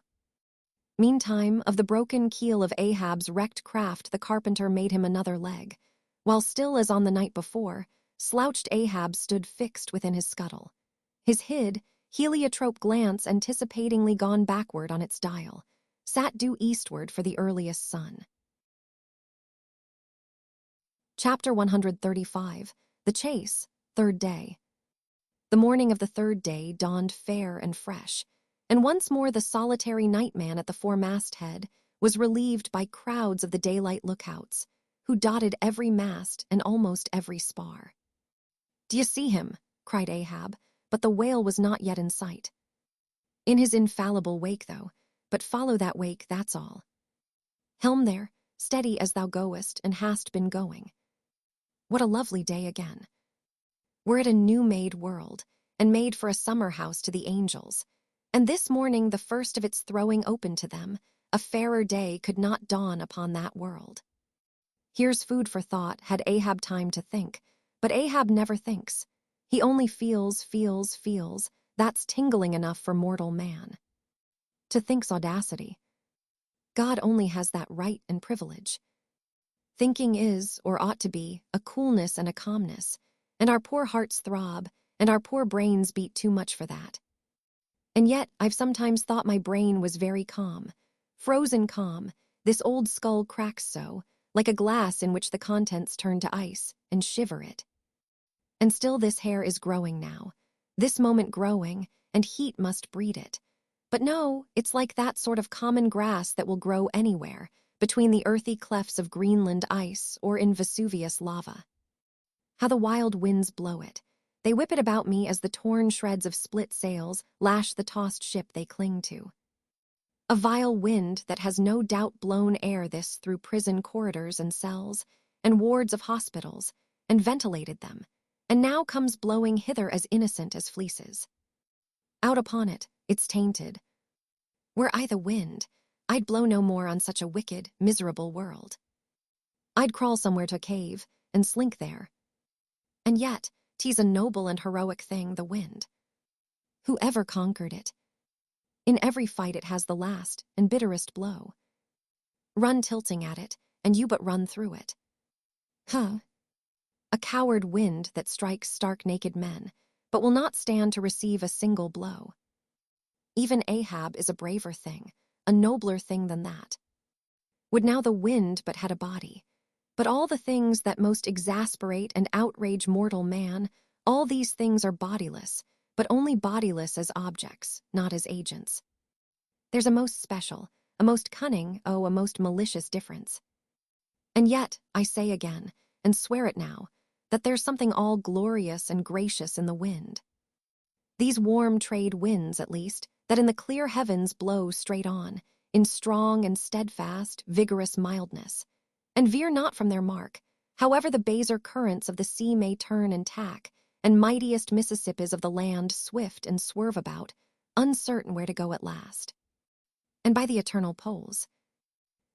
Meantime, of the broken keel of Ahab's wrecked craft the carpenter made him another leg, while still as on the night before, slouched Ahab stood fixed within his scuttle, his heliotrope glance anticipatingly gone backward on its dial, sat due eastward for the earliest sun. Chapter 135. The Chase, Third Day. The morning of the third day dawned fair and fresh, and once more the solitary nightman at the foremast-head was relieved by crowds of the daylight lookouts, who dotted every mast and almost every spar. "D'ye see him?" cried Ahab, but the whale was not yet in sight. "In his infallible wake, though, but follow that wake, that's all. Helm there, steady as thou goest and hast been going. What a lovely day again. We're at a new-made world, and made for a summer house to the angels, and this morning the first of its throwing open to them, a fairer day could not dawn upon that world. Here's food for thought had Ahab time to think, but Ahab never thinks. He only feels, that's tingling enough for mortal man. To think's audacity. God only has that right and privilege. Thinking is, or ought to be, a coolness and a calmness, and our poor hearts throb, and our poor brains beat too much for that. And yet I've sometimes thought my brain was very calm, frozen calm, this old skull cracks so, like a glass in which the contents turn to ice, and shiver it. And still this hair is growing now, this moment growing, and heat must breed it. But no, it's like that sort of common grass that will grow anywhere, between the earthy clefts of Greenland ice or in Vesuvius lava. How the wild winds blow it. They whip it about me as the torn shreds of split sails lash the tossed ship they cling to. A vile wind that has no doubt blown air this through prison corridors and cells, and wards of hospitals, and ventilated them, and now comes blowing hither as innocent as fleeces. Out upon it, it's tainted. Were I the wind, I'd blow no more on such a wicked, miserable world. I'd crawl somewhere to a cave, and slink there. And yet, 'tis a noble and heroic thing, the wind. Who ever conquered it? In every fight it has the last and bitterest blow. Run tilting at it, and you but run through it. A coward wind that strikes stark naked men, but will not stand to receive a single blow. Even Ahab is a braver thing, a nobler thing than that. Would now the wind but had a body. But all the things that most exasperate and outrage mortal man, all these things are bodiless, but only bodiless as objects, not as agents. There's a most special, a most cunning, a most malicious difference. And yet, I say again, and swear it now, that there's something all glorious and gracious in the wind. These warm trade winds, at least, that in the clear heavens blow straight on, in strong and steadfast, vigorous mildness, and veer not from their mark, however the baser currents of the sea may turn and tack, and mightiest Mississippis of the land swift and swerve about, uncertain where to go at last. And by the eternal poles,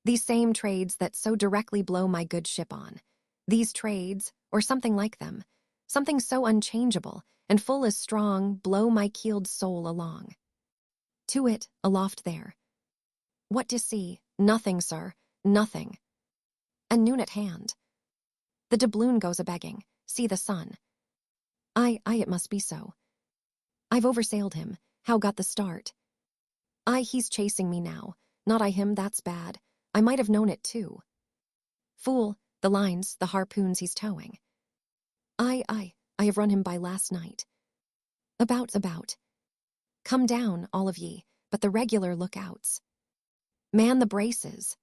these same trades that so directly blow my good ship on, these trades, or something like them, something so unchangeable and full as strong, blow my keeled soul along. To it, aloft there. What d'ye see? Nothing, sir, nothing. And noon at hand. The doubloon goes a-begging, see the sun. Aye, it must be so. I've oversailed him, how got the start? Aye, he's chasing me now, not I him, that's bad. I might have known it too. Fool, the lines, the harpoons he's towing. Aye, I have run him by last night. About. Come down, all of ye, but the regular lookouts. Man the braces.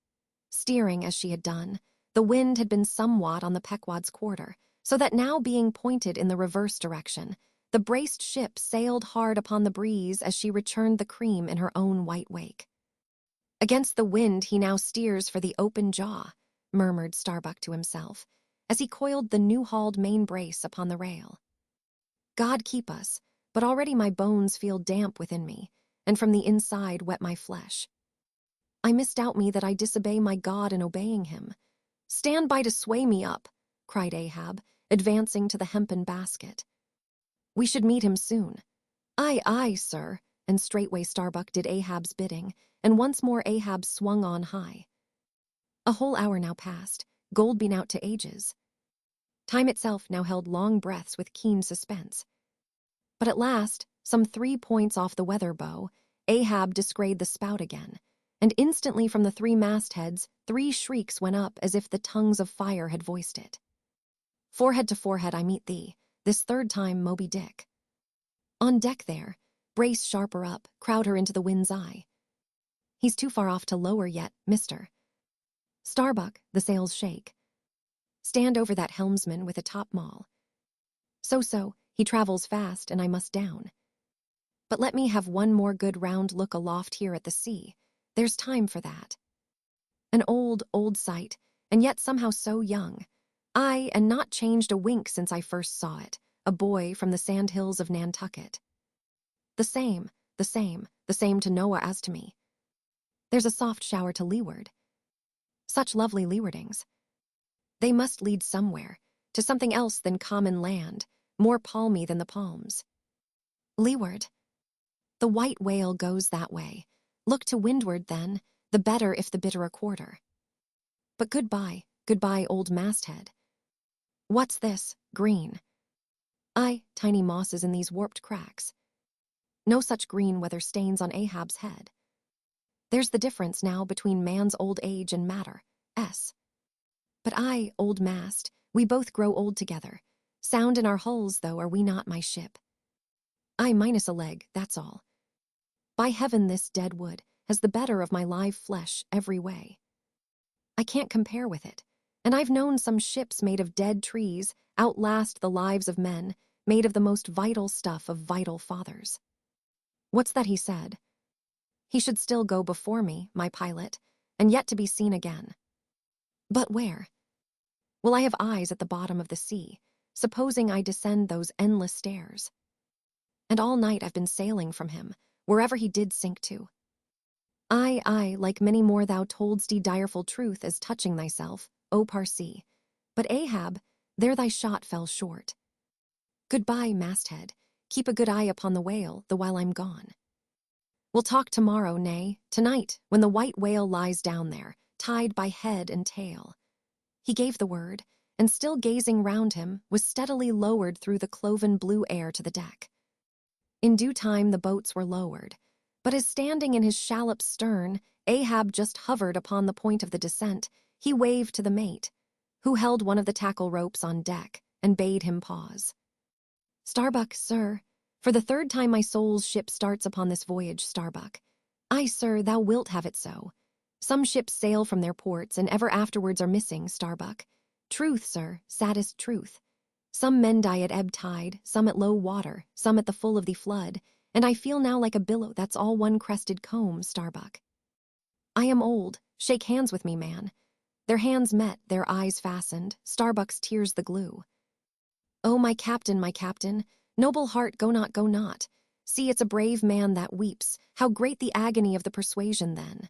Steering as she had done, the wind had been somewhat on the Pequod's quarter, so that now being pointed in the reverse direction, the braced ship sailed hard upon the breeze as she returned the cream in her own white wake. Against the wind he now steers for the open jaw, murmured Starbuck to himself, as he coiled the new-hauled main brace upon the rail. God keep us, but already my bones feel damp within me, and from the inside wet my flesh. I misdoubt me that I disobey my God in obeying him. Stand by to sway me up, cried Ahab, advancing to the hempen basket. We should meet him soon. Aye, aye, sir, and straightway Starbuck did Ahab's bidding, and once more Ahab swung on high. A whole hour now passed, gold been out to ages. Time itself now held long breaths with keen suspense. But at last, some 3 points off the weather bow, Ahab descried the spout again, and instantly from the 3 mastheads 3 shrieks went up as if the tongues of fire had voiced it. Forehead to forehead I meet thee, this third time Moby Dick. On deck there, brace sharper up, crowd her into the wind's eye. He's too far off to lower yet, mister. Starbuck, the sails shake. Stand over that helmsman with a top-maul. So, he travels fast and I must down. But let me have one more good round look aloft here at the sea. There's time for that. An old, old sight, and yet somehow so young. Aye, and not changed a wink since I first saw it, a boy from the sandhills of Nantucket. The same to Noah as to me. There's a soft shower to leeward. Such lovely leewardings. They must lead somewhere, to something else than common land, more palmy than the palms. Leeward. The white whale goes that way. Look to windward, then, the better if the bitter a quarter. But goodbye, old masthead. What's this, green? Aye, tiny mosses in these warped cracks. No such green weather stains on Ahab's head. There's the difference now between man's old age and matter, But I, old mast, we both grow old together. Sound in our hulls, though, are we not, my ship? I minus a leg, that's all. By heaven, this dead wood has the better of my live flesh every way. I can't compare with it, and I've known some ships made of dead trees outlast the lives of men, made of the most vital stuff of vital fathers. What's that he said? He should still go before me, my pilot, and yet to be seen again. But where? Will I have eyes at the bottom of the sea, supposing I descend those endless stairs? And all night I've been sailing from him, wherever he did sink to. Aye, like many more thou toldst direful truth as touching thyself, O Parsee. But Ahab, there thy shot fell short. Goodbye, masthead. Keep a good eye upon the whale, the while I'm gone. We'll talk tomorrow, nay, tonight, when the white whale lies down there, tied by head and tail. He gave the word, and still gazing round him, was steadily lowered through the cloven blue air to the deck. In due time the boats were lowered, but as standing in his shallop's stern, Ahab just hovered upon the point of the descent, he waved to the mate, who held one of the tackle ropes on deck, and bade him pause. Starbuck, sir, for the 3rd time my soul's ship starts upon this voyage, Starbuck. Aye, sir, thou wilt have it so. Some ships sail from their ports, and ever afterwards are missing, Starbuck. Truth, sir, saddest truth. Some men die at ebb tide, some at low water, some at the full of the flood, and I feel now like a billow that's all one crested comb, Starbuck. I am old. Shake hands with me, man. Their hands met, their eyes fastened, Starbuck's tears the glue. Oh, my captain, noble heart, go not. See, it's a brave man that weeps. How great the agony of the persuasion then.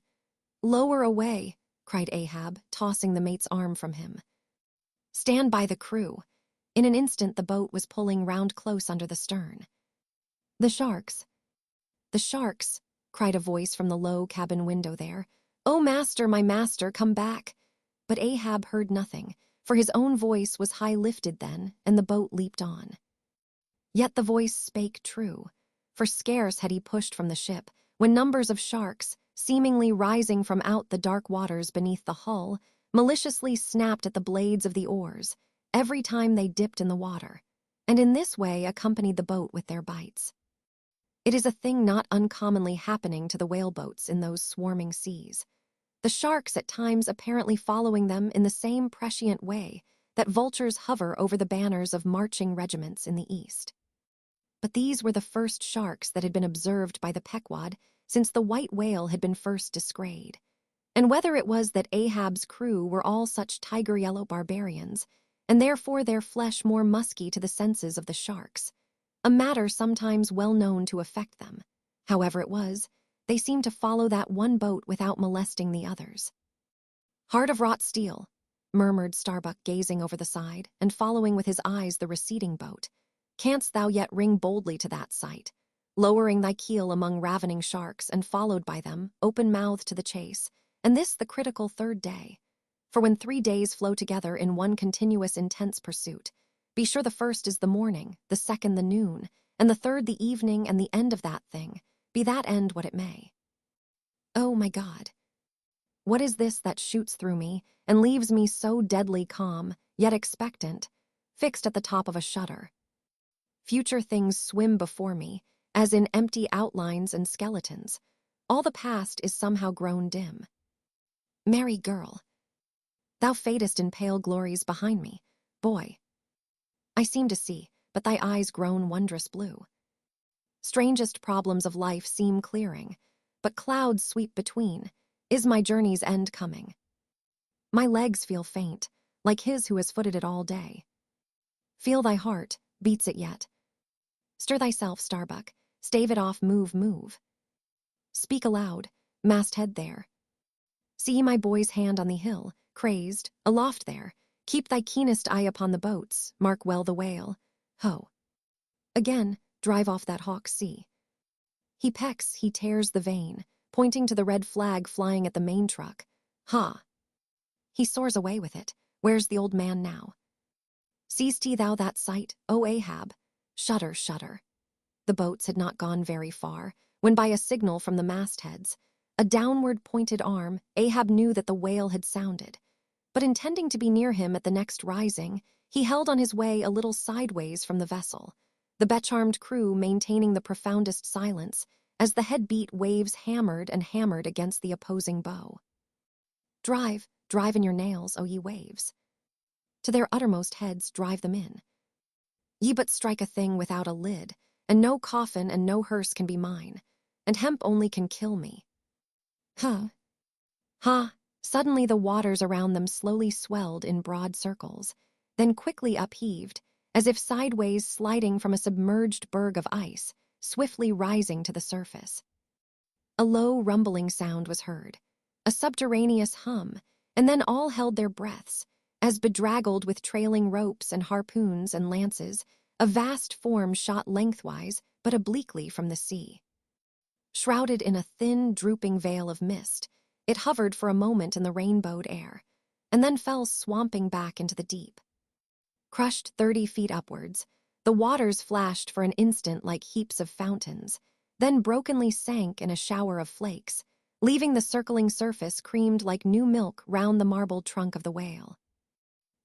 Lower away, cried Ahab, tossing the mate's arm from him. Stand by the crew. In an instant the boat was pulling round close under the stern. The sharks, cried a voice from the low cabin window there. Oh, master, my master, come back. But Ahab heard nothing, for his own voice was high lifted then, and the boat leaped on. Yet the voice spake true, for scarce had he pushed from the ship, when numbers of sharks, seemingly rising from out the dark waters beneath the hull, maliciously snapped at the blades of the oars, every time they dipped in the water, and in this way accompanied the boat with their bites. It is a thing not uncommonly happening to the whaleboats in those swarming seas, the sharks at times apparently following them in the same prescient way that vultures hover over the banners of marching regiments in the east. But these were the first sharks that had been observed by the Pequod since the white whale had been first descried, and whether it was that Ahab's crew were all such tiger-yellow barbarians, and therefore their flesh more musky to the senses of the sharks, a matter sometimes well known to affect them. However it was, They seem to follow that one boat without molesting the others. Heart of wrought steel, murmured Starbuck, gazing over the side and following with his eyes the receding boat. Canst thou yet ring boldly to that sight, lowering thy keel among ravening sharks and followed by them, open-mouthed to the chase, and this the critical third day. For when 3 days flow together in one continuous intense pursuit, be sure the first is the morning, the second the noon, and the third the evening and the end of that thing, be that end what it may. Oh my God! What is this that shoots through me and leaves me so deadly calm, yet expectant, fixed at the top of a shutter? Future things swim before me, as in empty outlines and skeletons. All the past is somehow grown dim. Merry girl, thou fadest in pale glories behind me. Boy, I seem to see, but thy eyes grown wondrous blue. Strangest problems of life seem clearing, but clouds sweep between. Is my journey's end coming? My legs feel faint, like his who has footed it all day. Feel thy heart, beats it yet? Stir thyself, Starbuck, stave it off, move. Speak aloud, masthead there. See my boy's hand on the hill, crazed, aloft there. Keep thy keenest eye upon the boats, mark well the whale. Ho! Again, drive off that hawk, see. He pecks, he tears the vein, pointing to the red flag flying at the main truck. Ha! He soars away with it. Where's the old man now? Seest thou that sight, O Ahab? Shudder. The boats had not gone very far, when by a signal from the mastheads, a downward-pointed arm, Ahab knew that the whale had sounded. But intending to be near him at the next rising, he held on his way a little sideways from the vessel, the becharmed crew maintaining the profoundest silence, as the head-beat waves hammered and hammered against the opposing bow. Drive in your nails, O ye waves. To their uttermost heads drive them in. Ye but strike a thing without a lid, and no coffin and no hearse can be mine, and hemp only can kill me. Ha! Suddenly the waters around them slowly swelled in broad circles, then quickly upheaved, as if sideways sliding from a submerged berg of ice, swiftly rising to the surface. A low rumbling sound was heard, a subterraneous hum, and then all held their breaths, as bedraggled with trailing ropes and harpoons and lances, a vast form shot lengthwise but obliquely from the sea. Shrouded in a thin, drooping veil of mist, it hovered for a moment in the rainbowed air, and then fell swamping back into the deep. Crushed 30 feet upwards, the waters flashed for an instant like heaps of fountains, then brokenly sank in a shower of flakes, leaving the circling surface creamed like new milk round the marbled trunk of the whale.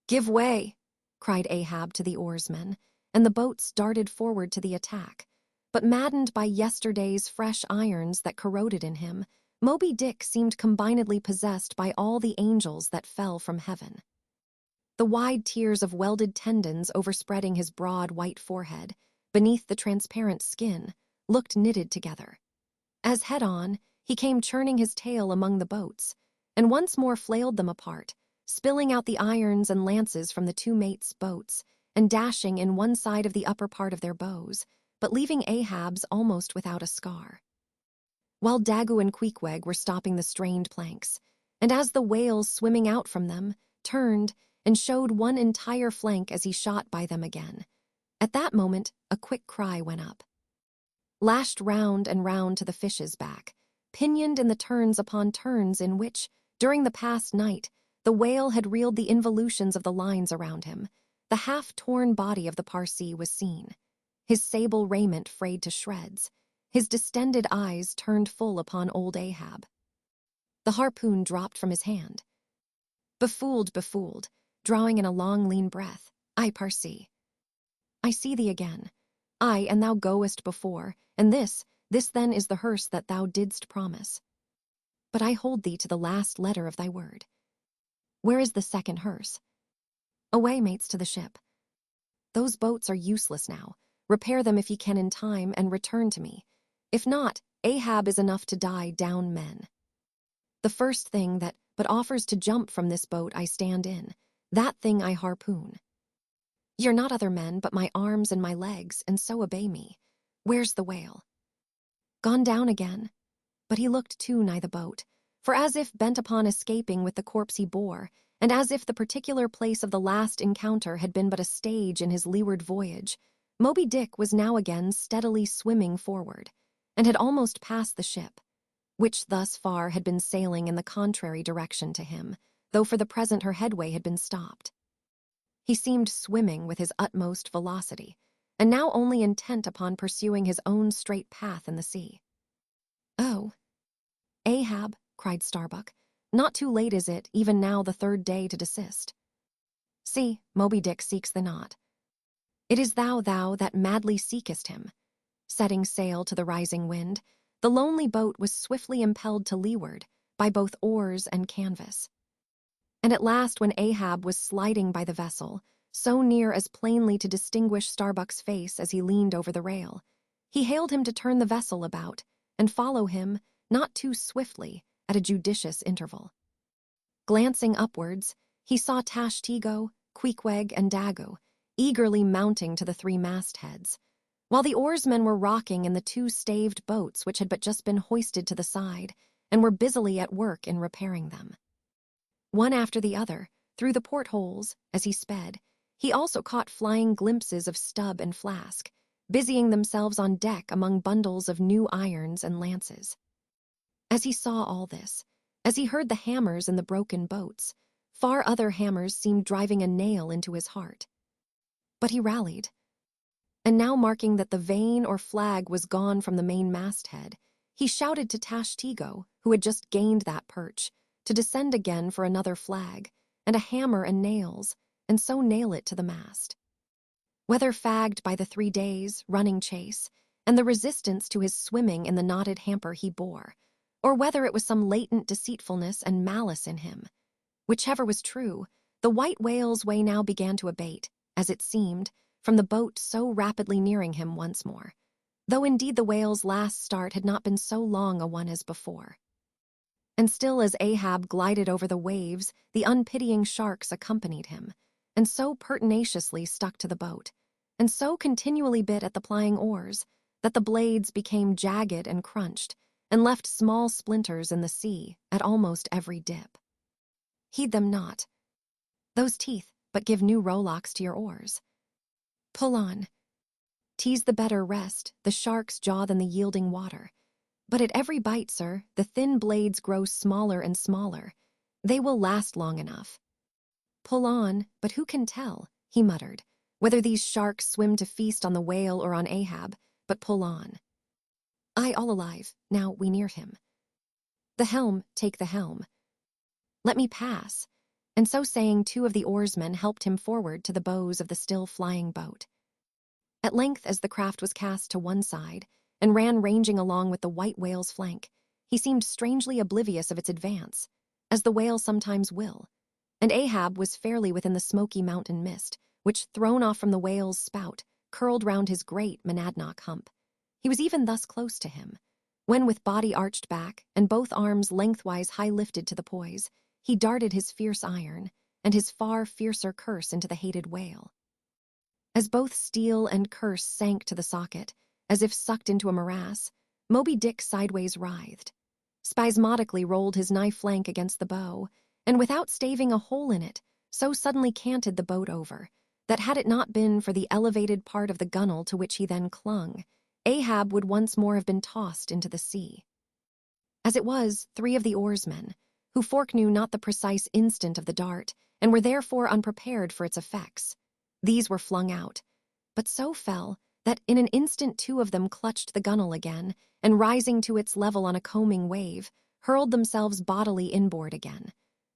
"Give way!" cried Ahab to the oarsmen, and the boats darted forward to the attack. But maddened by yesterday's fresh irons that corroded in him, Moby Dick seemed combinedly possessed by all the angels that fell from heaven. The wide tiers of welded tendons overspreading his broad white forehead, beneath the transparent skin, looked knitted together. As head-on, he came churning his tail among the boats, and once more flailed them apart, spilling out the irons and lances from the two mates' boats, and dashing in one side of the upper part of their bows, but leaving Ahab's almost without a scar. While Daggoo and Queequeg were stopping the strained planks, and as the whales swimming out from them turned and showed one entire flank as he shot by them again. At that moment, a quick cry went up. Lashed round and round to the fish's back, pinioned in the turns upon turns in which, during the past night, the whale had reeled the involutions of the lines around him, the half-torn body of the Parsee was seen, his sable raiment frayed to shreds, his distended eyes turned full upon old Ahab. The harpoon dropped from his hand. Befooled, drawing in a long, lean breath, "I, Parsee. I see thee again. Ay, and thou goest before, and this then is the hearse that thou didst promise. But I hold thee to the last letter of thy word. Where is the second hearse? Away, mates, to the ship. Those boats are useless now. Repair them if ye can in time, and return to me. If not, Ahab is enough to die down men. The first thing that but offers to jump from this boat I stand in, that thing I harpoon. You're not other men but my arms and my legs, and so obey me. Where's the whale? Gone down again? But he looked too nigh the boat, for as if bent upon escaping with the corpse he bore, and as if the particular place of the last encounter had been but a stage in his leeward voyage, Moby Dick was now again steadily swimming forward, and had almost passed the ship, which thus far had been sailing in the contrary direction to him, though for the present her headway had been stopped. He seemed swimming with his utmost velocity, and now only intent upon pursuing his own straight path in the sea. "Oh, Ahab," cried Starbuck, "not too late is it, even now the third day, to desist. See, Moby Dick seeks the knot. It is thou that madly seekest him." Setting sail to the rising wind, the lonely boat was swiftly impelled to leeward by both oars and canvas. And at last, when Ahab was sliding by the vessel, so near as plainly to distinguish Starbuck's face as he leaned over the rail, he hailed him to turn the vessel about and follow him, not too swiftly, at a judicious interval. Glancing upwards, he saw Tashtego, Queequeg, and Dago eagerly mounting to the three mastheads, while the oarsmen were rocking in the two staved boats which had but just been hoisted to the side and were busily at work in repairing them. One after the other, through the portholes, as he sped, he also caught flying glimpses of Stubb and Flask, busying themselves on deck among bundles of new irons and lances. As he saw all this, as he heard the hammers in the broken boats, far other hammers seemed driving a nail into his heart. But he rallied, and now marking that the vane or flag was gone from the main masthead, he shouted to Tashtego, who had just gained that perch, to descend again for another flag, and a hammer and nails, and so nail it to the mast. Whether fagged by the 3 days' running chase, and the resistance to his swimming in the knotted hamper he bore, or whether it was some latent deceitfulness and malice in him, whichever was true, the white whale's way now began to abate, as it seemed, from the boat so rapidly nearing him once more, though indeed the whale's last start had not been so long a one as before. And still as Ahab glided over the waves, the unpitying sharks accompanied him, and so pertinaciously stuck to the boat, and so continually bit at the plying oars, that the blades became jagged and crunched, and left small splinters in the sea at almost every dip. Heed them not. Those teeth but give new rowlocks to your oars. Pull on. 'Tis the better rest, the shark's jaw than the yielding water. But at every bite, sir, the thin blades grow smaller and smaller. They will last long enough. Pull on, but who can tell, he muttered, whether these sharks swim to feast on the whale or on Ahab, but pull on. I all alive, now we near him. The helm, take the helm. Let me pass. And so saying, 2 of the oarsmen helped him forward to the bows of the still flying boat. At length, as the craft was cast to one side, and ran ranging along with the white whale's flank, he seemed strangely oblivious of its advance, as the whale sometimes will, and Ahab was fairly within the smoky mountain mist, which, thrown off from the whale's spout, curled round his great Monadnock hump. He was even thus close to him, when with body arched back, and both arms lengthwise high lifted to the poise, he darted his fierce iron, and his far fiercer curse into the hated whale. As both steel and curse sank to the socket, as if sucked into a morass, Moby Dick sideways writhed, spasmodically rolled his knife flank against the bow, and without staving a hole in it, so suddenly canted the boat over, that had it not been for the elevated part of the gunwale to which he then clung, Ahab would once more have been tossed into the sea. As it was, 3 of the oarsmen, who foreknew not the precise instant of the dart, and were therefore unprepared for its effects, these were flung out, but so fell that in an instant 2 of them clutched the gunwale again, and rising to its level on a combing wave, hurled themselves bodily inboard again,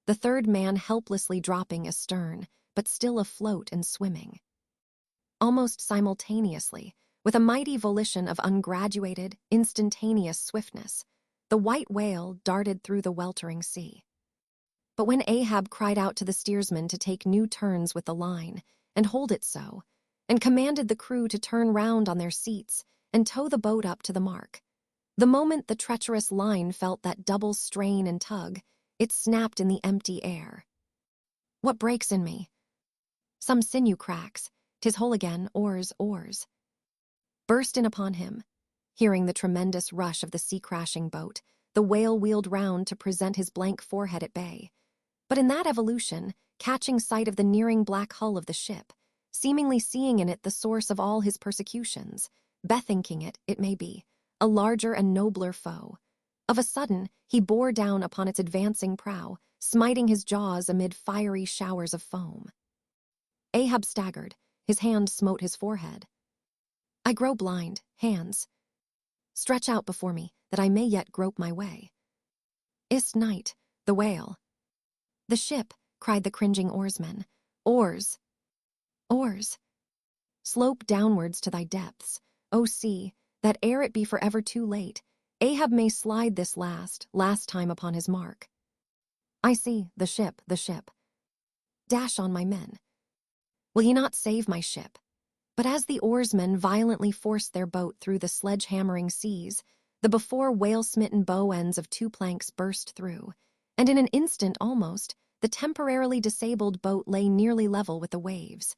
the 3rd man helplessly dropping astern, but still afloat and swimming. Almost simultaneously, with a mighty volition of ungraduated, instantaneous swiftness, the white whale darted through the weltering sea. But when Ahab cried out to the steersman to take new turns with the line, and hold it so, and commanded the crew to turn round on their seats and tow the boat up to the mark, the moment the treacherous line felt that double strain and tug, it snapped in the empty air. What breaks in me? Some sinew cracks, 'tis whole again, oars, oars. Burst in upon him. Hearing the tremendous rush of the sea-crashing boat, the whale wheeled round to present his blank forehead at bay. But in that evolution, catching sight of the nearing black hull of the ship, seemingly seeing in it the source of all his persecutions, bethinking it may be, a larger and nobler foe. Of a sudden, he bore down upon its advancing prow, smiting his jaws amid fiery showers of foam. Ahab staggered, his hand smote his forehead. I grow blind, hands. Stretch out before me, that I may yet grope my way. Ist night, the whale. The ship, cried the cringing oarsman. Oars! Oars! Slope downwards to thy depths, O sea, that ere it be forever too late, Ahab may slide this last time upon his mark. I see, the ship, the ship. Dash on, my men. Will ye not save my ship? But as the oarsmen violently forced their boat through the sledge-hammering seas, the before whale-smitten bow ends of two planks burst through, and in an instant almost, the temporarily disabled boat lay nearly level with the waves,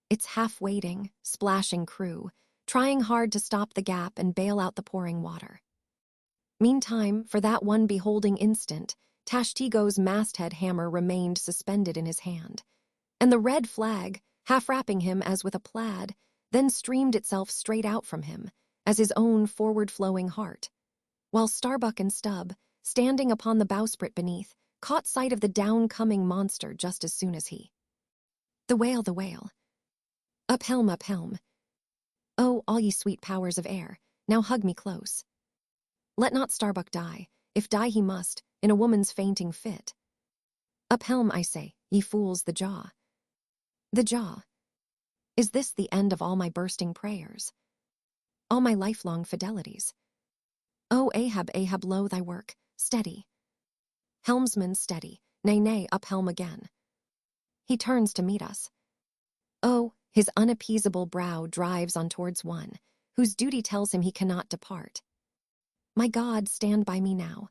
its half-waiting, splashing crew, trying hard to stop the gap and bail out the pouring water. Meantime, for that one beholding instant, Tashtigo's masthead hammer remained suspended in his hand, and the red flag, half-wrapping him as with a plaid, then streamed itself straight out from him, as his own forward-flowing heart, while Starbuck and Stubb, standing upon the bowsprit beneath, caught sight of the down-coming monster just as soon as he. The whale, the whale. Up helm, up helm. Oh, all ye sweet powers of air, now hug me close. Let not Starbuck die, if die he must, in a woman's fainting fit. Up helm, I say, ye fools, the jaw. The jaw. Is this the end of all my bursting prayers? All my lifelong fidelities? O Ahab, Ahab, lo thy work, steady. Helmsman, steady, nay, nay, up helm again. He turns to meet us. Oh, his unappeasable brow drives on towards one, whose duty tells him he cannot depart. My God, stand by me now.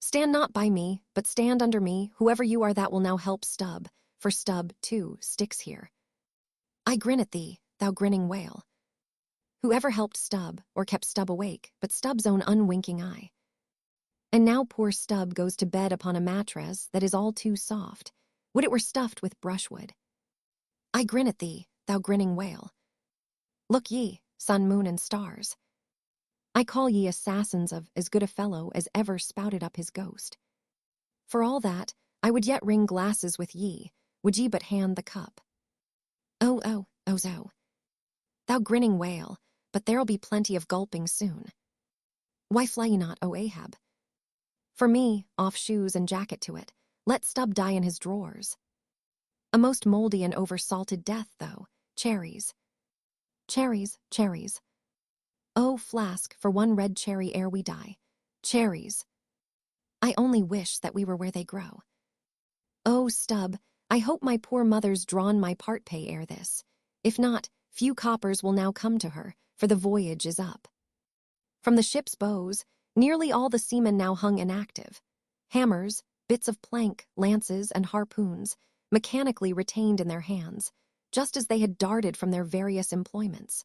Stand not by me, but stand under me, whoever you are that will now help Stubb, for Stubb, too, sticks here. I grin at thee, thou grinning whale. Whoever helped Stubb, or kept Stubb awake, but Stubb's own unwinking eye. And now poor Stubb goes to bed upon a mattress that is all too soft. Would it were stuffed with brushwood. I grin at thee, thou grinning whale. Look ye, sun, moon, and stars. I call ye assassins of as good a fellow as ever spouted up his ghost. For all that, I would yet ring glasses with ye, would ye but hand the cup. Oh, oh, oh, zo. Thou grinning whale, but there'll be plenty of gulping soon. Why fly ye not, O Ahab? For me, off shoes and jacket to it, let Stubb die in his drawers. A most mouldy and over-salted death, though, cherries. Cherries, cherries. Oh, flask, for one red cherry ere we die. Cherries. I only wish that we were where they grow. Oh, Stubb, I hope my poor mother's drawn my part pay ere this. If not, few coppers will now come to her, for the voyage is up. From the ship's bows, nearly all the seamen now hung inactive. Hammers, bits of plank, lances, and harpoons, mechanically retained in their hands, just as they had darted from their various employments.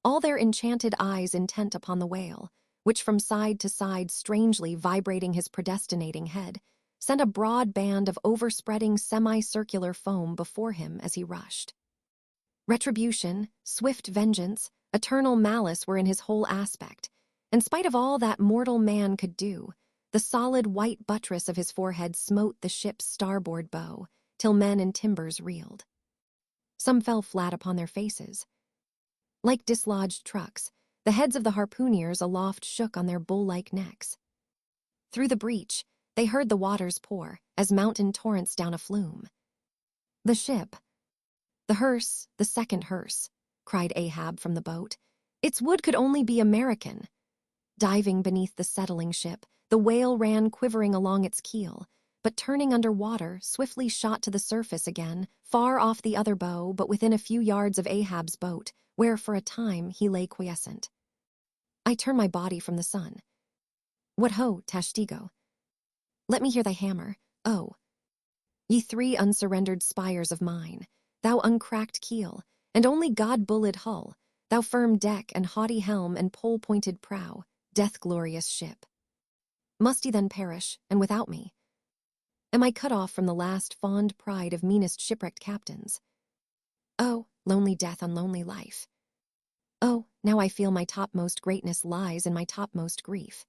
All their enchanted eyes intent upon the whale, which from side to side strangely vibrating his predestinating head, sent a broad band of overspreading semicircular foam before him as he rushed. Retribution, swift vengeance, eternal malice were in his whole aspect. In spite of all that mortal man could do, the solid white buttress of his forehead smote the ship's starboard bow, till men and timbers reeled. Some fell flat upon their faces. Like dislodged trucks, the heads of the harpooneers aloft shook on their bull-like necks. Through the breach, they heard the waters pour, as mountain torrents down a flume. The ship. The hearse, the second hearse, cried Ahab from the boat. Its wood could only be American. Diving beneath the settling ship, the whale ran quivering along its keel, but turning under water, swiftly shot to the surface again, far off the other bow, but within a few yards of Ahab's boat, where for a time he lay quiescent. I turn my body from the sun. What ho, Tashtigo? Let me hear thy hammer, oh. Ye three unsurrendered spires of mine, thou uncracked keel, and only God-bulled hull, thou firm deck and haughty helm and pole-pointed prow, death-glorious ship. Must he then perish, and without me? Am I cut off from the last fond pride of meanest shipwrecked captains? Oh, lonely death on lonely life. Oh, now I feel my topmost greatness lies in my topmost grief.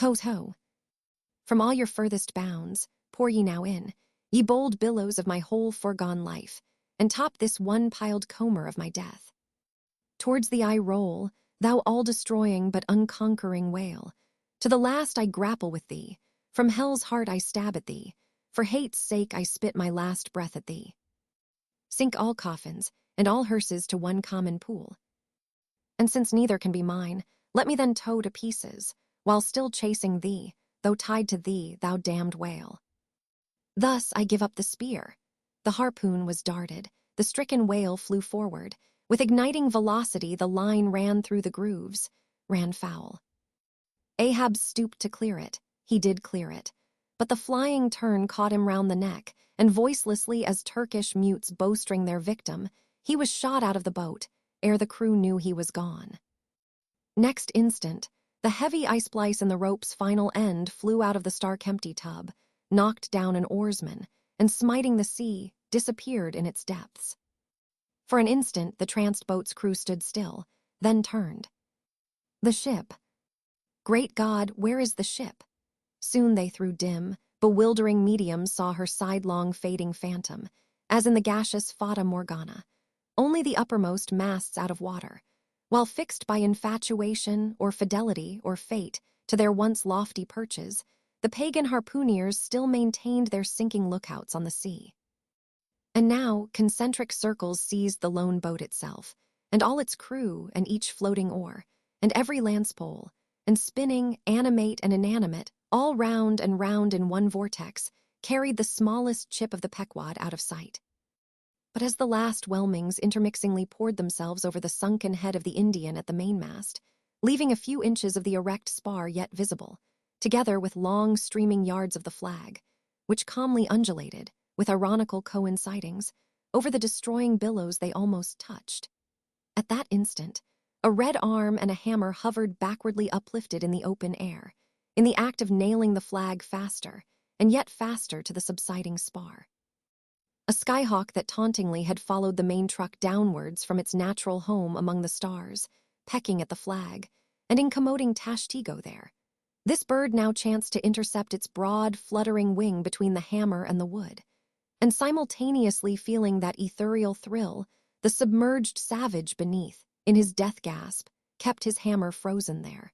Ho, ho! From all your furthest bounds, pour ye now in, ye bold billows of my whole foregone life, and top this one piled comber of my death. Towards thee I roll, thou all-destroying but unconquering whale. To the last I grapple with thee, from hell's heart I stab at thee, for hate's sake I spit my last breath at thee. Sink all coffins, and all hearses to one common pool. And since neither can be mine, let me then tow to pieces, while still chasing thee, though tied to thee, thou damned whale. Thus I give up the spear. The harpoon was darted, the stricken whale flew forward. With igniting velocity the line ran through the grooves, ran foul. Ahab stooped to clear it. He did clear it. But the flying turn caught him round the neck, and voicelessly as Turkish mutes bowstring their victim, he was shot out of the boat, ere the crew knew he was gone. Next instant, the heavy ice-splice in the rope's final end flew out of the stark-empty tub, knocked down an oarsman, and smiting the sea, disappeared in its depths. For an instant, the tranced boat's crew stood still, then turned. The ship. Great God, where is the ship? Soon they through dim, bewildering mediums saw her sidelong fading phantom, as in the gaseous Fata Morgana, only the uppermost masts out of water, while fixed by infatuation or fidelity or fate to their once lofty perches, the pagan harpooneers still maintained their sinking lookouts on the sea. And now concentric circles seized the lone boat itself, and all its crew, and each floating oar, and every lance-pole, and spinning, animate and inanimate, all round and round in one vortex, carried the smallest chip of the Pequod out of sight. But as the last whelmings intermixingly poured themselves over the sunken head of the Indian at the mainmast, leaving a few inches of the erect spar yet visible, together with long streaming yards of the flag, which calmly undulated, with ironical coincidings, over the destroying billows they almost touched. At that instant, a red arm and a hammer hovered backwardly uplifted in the open air, in the act of nailing the flag faster, and yet faster to the subsiding spar. A skyhawk that tauntingly had followed the main truck downwards from its natural home among the stars, pecking at the flag, and incommoding Tashtigo there. This bird now chanced to intercept its broad, fluttering wing between the hammer and the wood, and simultaneously feeling that ethereal thrill, the submerged savage beneath, in his death gasp, kept his hammer frozen there.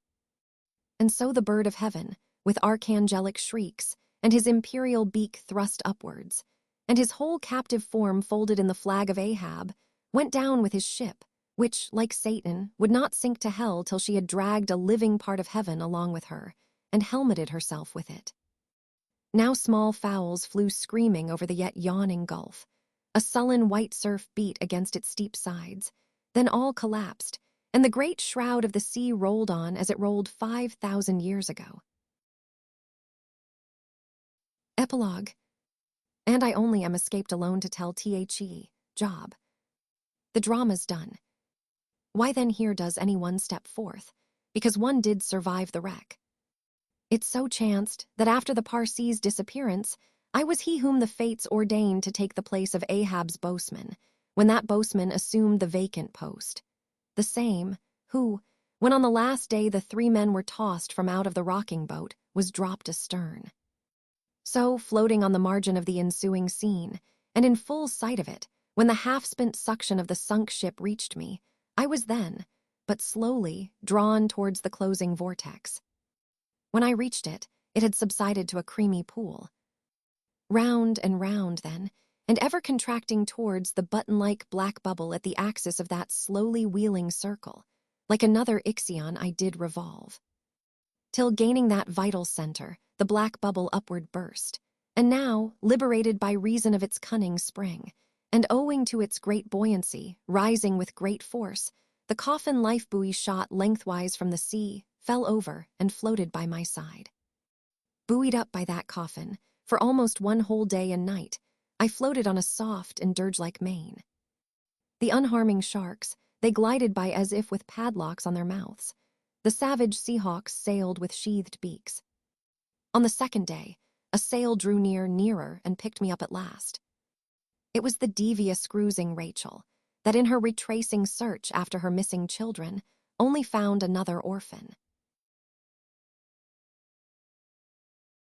And so the bird of heaven, with archangelic shrieks, and his imperial beak thrust upwards, and his whole captive form folded in the flag of Ahab, went down with his ship, which, like Satan, would not sink to hell till she had dragged a living part of heaven along with her, and helmeted herself with it. Now small fowls flew screaming over the yet yawning gulf. A sullen white surf beat against its steep sides. Then all collapsed, and the great shroud of the sea rolled on as it rolled 5,000 years ago. Epilogue. And I only am escaped alone to tell The job. The drama's done. Why then here does any one step forth? Because one did survive the wreck. It so chanced that after the Parsee's disappearance, I was he whom the fates ordained to take the place of Ahab's boatsman, when that boatsman assumed the vacant post. The same, who, when on the last day the 3 men were tossed from out of the rocking boat, was dropped astern. So, floating on the margin of the ensuing scene, and in full sight of it, when the half-spent suction of the sunk ship reached me, I was then, but slowly, drawn towards the closing vortex. When I reached it, it had subsided to a creamy pool. Round and round, then, and ever contracting towards the button-like black bubble at the axis of that slowly wheeling circle, like another Ixion I did revolve. Till gaining that vital center, the black bubble upward burst, and now, liberated by reason of its cunning spring, and owing to its great buoyancy, rising with great force, the coffin life buoy shot lengthwise from the sea, fell over, and floated by my side. Buoyed up by that coffin, for almost one whole day and night, I floated on a soft and dirge-like mane. The unharming sharks, they glided by as if with padlocks on their mouths. The savage seahawks sailed with sheathed beaks. On the second day, a sail drew nearer, and picked me up at last. It was the devious cruising Rachel, that in her retracing search after her missing children, only found another orphan.